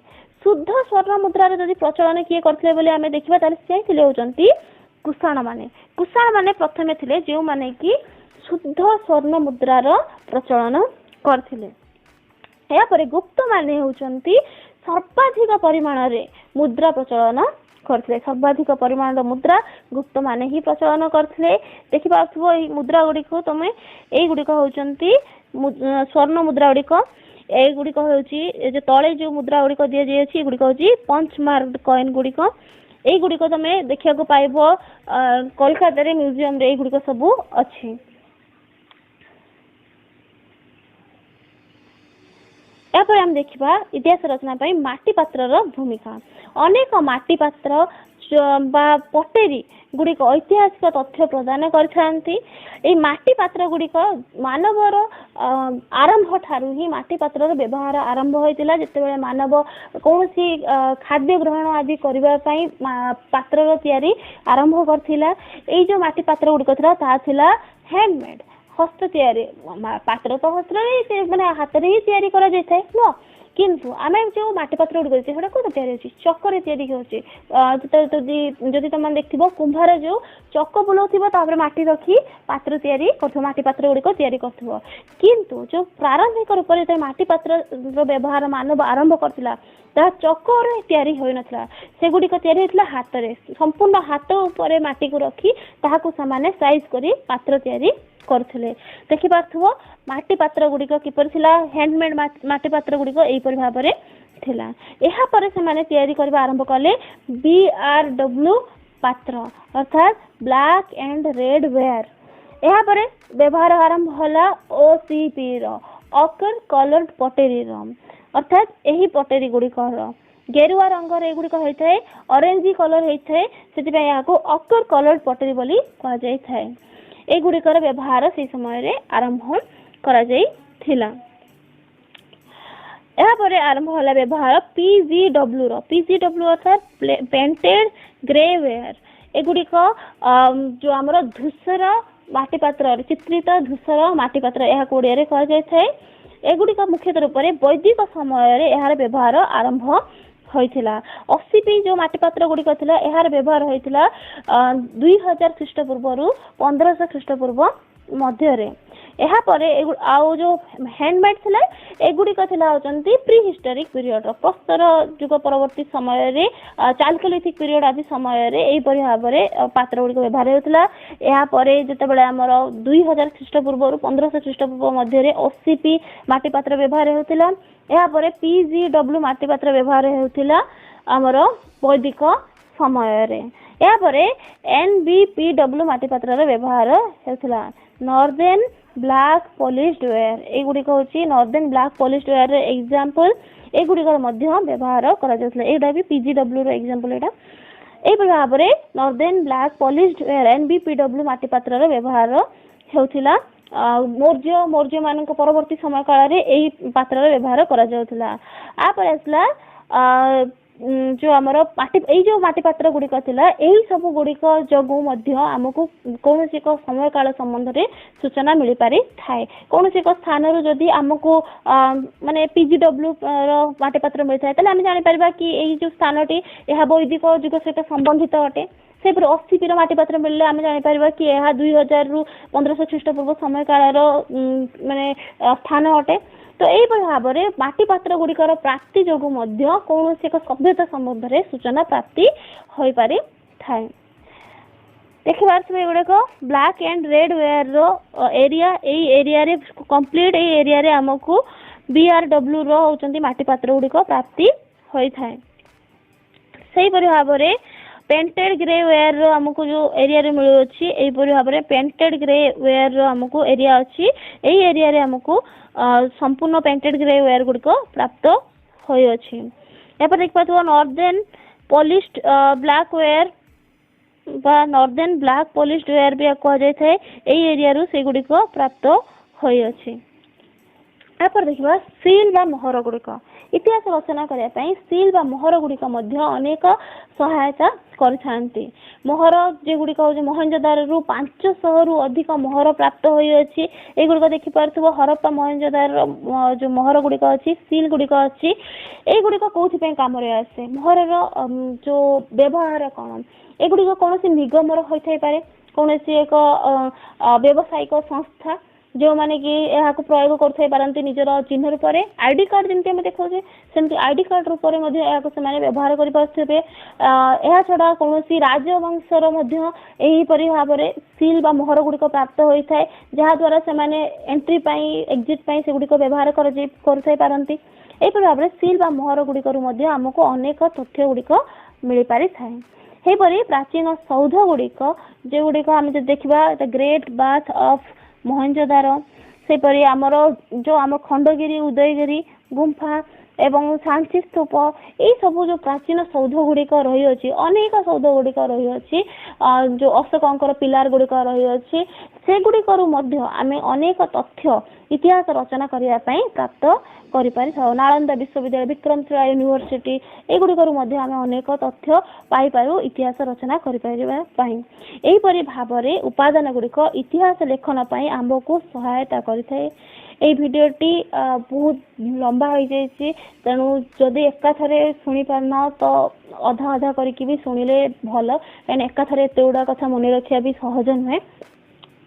शुद्ध स्वर्ण मुद्रार जदि प्रचलन किए करथिले बोले आमे देखिबा ताले से थिले होचंती कुषाण माने। कुषाण माने प्रथमे थिले जे माने कि शुद्ध स्वर्ण मुद्रार प्रचलन करथिले। या परे गुप्त माने होचंती सर्वाधिक परिमाण रे मुद्रा प्रचलन करथिले। सर्वाधिक परिमाण मुद्रा गुप्त माने ही प्रचलन करथिले। देखि पाथबो ए मुद्रा गुडी को तमे ए गुडी को होचंती स्वर्ण मुद्रा गुडी को ए गुडी को होची जे तळे जो मुद्रा गुडी को दिया जे अछि गुडी को होची पंच मार्क्ड कॉइन गुडी को ए गुडी को तमे देखिया को पाइबो कोलकाता रे म्यूजियम रे ए गुडी को सब अछि। यापर आम देखा इतिहास रचना माटी पात्र भूमिका। अनेक माटी पात्र पटेरी गुड़िक ऐतिहासिक तथ्य प्रदान कर माटी पात्र गुड़िक मानवर आरंभ ठारू ही माटी पात्र व्यवहार आरंभ होता जिते मानव कौन खाद्य ग्रहण आदि करने पात्र तैयारी आरंभ करथिला। एई जो माटी पात्र गुड़िक था हैंडमेड हस्त तैयारी पात्र तो हस्त माने हाथ रे ही तैयारी करा जाय थाए नो किंतु आम जो माटी पात्र गुड़ से कौन तैयारी होची चक्कर तैयारी होची। जदि तुम देखिबो कुंभार जो चक बुलाउथिबो माटी रखी पात्र तैयारी करथो माटी पात्र गुड़िक तैयारी करथो किंतु जो प्रारंभिक रूप से माटी पात्र व्यवहार मानव आरंभ करथिला ता चक्कर तैयारी होई नथला से गुड़िक तैयारी होतला हाथ रे संपूर्ण हाथ ऊपर माटी को रखी ताहाकू सामान्य साइज करी पात्र तैयारी करथिले। देखि पाथुबो माटी पात्र गुड़िक किपर थिला हैंडमेड माटी पात्र गुड़िक एहीपरि भाबरे थिला। एहा परे से माने तैयारी करबा आरंभ कले BRW पात्र अर्थात ब्लैक एंड रेड वेयर। एहा परे व्यवहार आरंभ होला OCP रो ऑकर कलर्ड पटेरी रो अर्थात एही पटेरी गुड़िक गेरुआ रंगर एगुड़िक होता है ऑरेंज कलर होता है से यहाँ ऑकर कलर्ड पटेरी बोली कह जाय थाए। एगुड़िकर व्यवहार से समय रे आरंभ करा जाय थिला। एहा परे आरंभ होला व्यवहार PGW रो PGW अर्थात पेंटेड ग्रे वेयर। एगुड़िक जो आमर धूसर माटी पात्र चित्रित धूसर माटी पात्र यह ओडिया रे कह जाय थाए। एगुड़िक मुख्यतः रूप से वैदिक समय रे यार व्यवहार आरंभ होइथिला। OCP जो माटी पात्र गुड़िक थिला यार व्यवहार होइथिला 2000 ख्रीष्टपूर्व रु 1500 ख्रीष्टपूर्व मध्य रे। एहा परे आउ जो हैंडमेड थिला एगुड़िक थिला होचंती प्री हिस्टोरिक पीरियड प्रस्तर युग परवर्ती समय रे चालकोलिथिक पीरियड आदि समय रे एही परि भाबरे पात्र गुड़िक व्यवहार होइथिला। एहा परे जतेबेले हमर 2000 ख्रीष्टपूर्व रु 1500 ख्रीष्टपूर्व मध्य रे OCP माटी पात्र व्यवहार होइथिला। एहा परे PGW माटी पात्र व्यवहार होइथिला हमर वैदिक समय रे। एहा परे NBPW माटी पात्र व्यवहार होइथिला नॉर्दर्न ब्लैक पॉलिश्ड वेयर। एगुड़िक होची नॉर्दर्न ब्लैक पॉलिश्ड वेयर रे एग्जांपल एगुड़िकर मध्य व्यवहार करा जाउथला। एटा भी PGW रो एग्जांपल एटा एई भाव रे northern black polished where NBPW माटी पात्र व्यवहार होउथिला। मौर्य मान परवर्ती समय काल रे एही पात्र व्यवहार करा जाउथला। आ पर आसला जो आमर जो माटी पात्र गुड़िक थिला एही सब गुड़िक जगु मध्य आमको कौन एक समय काल संबंध रे सूचना मिल पारि थाए। कौन एक स्थान रो जदि आमको माने PGW रो माटी पात्र मिल थाए तले हम जानि परबा कि एही जो स्थानटी एहा वैदिक युग सहित संबंधित अटे। से पर OCP रो माटी पात्र मिलले हम जानि परबा कि एहा 2000 रु 1500 ख्रीष्टपूर्व समय काल रो माने स्थान अटे। तो यही भाव में माटी पात्र गुड़िकर प्राप्ति जो कौन एक सभ्यता संबंध में सूचना प्राप्ति हो पारि थाए। देखिए गुड़ाक ब्लैक एंड रेड वेयर रो एरिया एरिया रे कंप्लीट एरिया रे हमको BRW रो होचंती माटी पात्र गुड़िक प्राप्ति होई थाए। सही परि भाव में पेंटेड ग्रे वेयर रो हमको जो एरिया रे मिलु अछि एई परि भाव में पेंटेड ग्रे वेयर रो हमको एरिया अछि एई एरिया रे हमको संपूर्ण पेंटेड ग्रे वेयर गुड़िक प्राप्त होई अछि। यहाँ पर देख पाथो नॉर्दर्न पॉलिश्ड ब्लैक वेयर बा नॉर्दर्न ब्लैक पॉलिश्ड वेयर भी कह जाय थाए एई एरिया रो से गुड़िक प्राप्त होई अछि। यहाँ पर देखिबा सील बा मोहर गुड़िक इतिहास रचना करने सील बा मोहर गुड़िक अनेक सहायता करथांती। मोहर जे गुड़िक मोहनजोदारो रु 500 रु अधिक मोहर प्राप्त होई अछि। ए गुड़िक देखि पारथुबो हरप्पा मोहनजोदारो जो मोहर गुड़िक अछि सील गुड़िक अछि ए गुड़िक कोथि पे काम रे आसे मोहर रो जो व्यवहार कोन ए गुड़िक कोनोसी निगम रो होई थाई पारे कोनोसी एक व्यावसायिक संस्था जो माने कि यहाँ को प्रयोग करथाई पारंती निजर चिन्ह रूप में आईडी कार्ड जमती हम देखा सेमती आईडी कार्ड रूप में व्यवहार कर पारे। यह छड़ा कौन राजवंशर यहीपरि भाव में सील बा मोहर गुड़िक प्राप्त होता है जहाद्वारा से एंट्री एग्जिट से गुड़िक व्यवहार कर पारती। यहीपरि भाव में सील बा मोहर गुड़िक आमको अनेक तथ्य गुड़िक मिल पारि थाए। यहीपरि प्राचीन सौध गुड़िक जो गुड़िक आम देखा ग्रेट बाथ ऑफ मोहनजोदारो सेपरी आमर जो आम खंडगिरी उदयगिरी गुंफा एवं सांची स्तूप यही सब जो प्राचीन सौध गुड़िक रही अछि अनेक सौध गुड़िक रही अछि जो अशोकंकर पिलार गुड़िक रही अछि से गुड़िकरू मध्य आमे अनेक तथ्य इतिहास रचना करने प्राप्त करिपारि नालंदा विश्वविद्यालय विक्रमशिला यूनिवर्सिटी एगुड़िकरू मध्य आमे अनेक तथ्य पाई पारू इतिहास रचना करिपारिबा पई एही परि भाबरे उपादान गुड़िक इतिहास लेखन पई आंबको सहायता करिथाय। এই ভিডিওটি बहुत लंबा हो जाइए तेणु जदि एकाथरे शुणी पारना तो अधा अधा करके भी शुणिले भल कहीं एकाथरे एत गुड़ा कथा मन रखा भी सहज नुहे।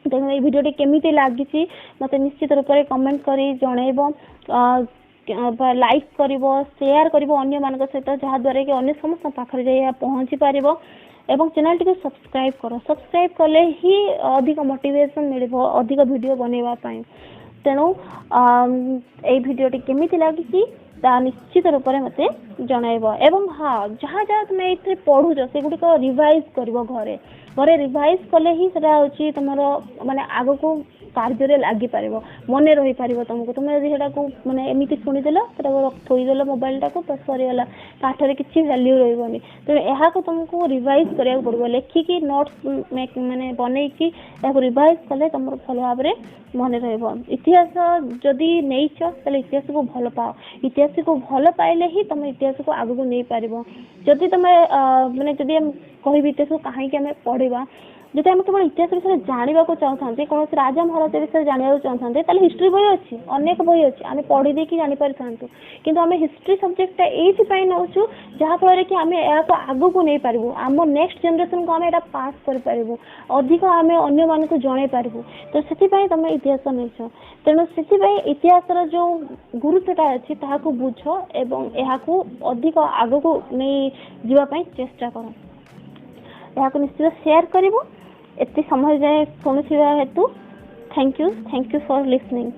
तेणु ये भिडियोटी केमिति लागिची मते निश्चित रूप से कमेंट करी जनइबो लाइक करिवो शेयर करिवो अन्य मानक सहित जहा द्वारा कि अन्य समस्त पाखरे जाई पहुंची पारिबो एवं चैनल टी को सब्सक्राइब करो सब्सक्राइब कले ही अधिक मोटिवेशन मिलिबो अधिक वीडियो बनेवा पई। तेणु ये भिडियोटी केमिति लागिची ता निश्चित रूप से मते जनइबो एवं हाँ जहाँ जहाँ तुम ये पढ़ुच से गुड़िक रिवाइज करिवो घरे घरे रिवाइज कले ही सेटा होची तुमरो माने आगो को कार्य रे लागि पारिबो मन रही पारिबो तुमको तुम यदि सेटा को माने एमिति सुनि देलो सेटा को थोई देलो मोबाइल टा को बस सरी गला पाठ रे किछि वैल्यू रहबोनी। तो एहा को तुमको रिवाइज करिया पड़बो लेखि की नोट्स माने बनै की एहा को रिवाइज कले तुमरो भलो भाबरे मन रहबो। इतिहास जदि नेइछ तले इतिहास को भलो पाओ इतिहास को भलो पाइले ही तुम इतिहास को आगु को नै पारिबो। जदि तुम माने जदि हम कहि इतिहास को काहे कि हमें पढ़िबा जदि हम केवल इतिहास विषय जानवा को चाहते कौन राजा महाराजा विषय जानवा चाहते ताले हिस्ट्री बही अच्छी अनेक बही अच्छी आम पढ़ी देकी जानी पारि थांतु किंतु आम हिस्ट्री सब्जेक्टटा एइथि नौचु जहाँ फल कि आम को आगु को नहीं पारिबु आम नेक्स्ट जनरेशन को आम एटा पास कर पारिबु अधिक आम अन्य मान को जणै पारिबु। तो सेति तुम इतिहास नैछ तेणु से इतिहास जो गुरुत्वटा अच्छी ताहाकु बुझ एवं एहाकु अधिक आगु को नहीं जीवा पई चेष्टा कर यहाँ निश्चित शेयर करिवो एते समय जाए शुणुवा हेतु थैंक यू फॉर लिसनिंग।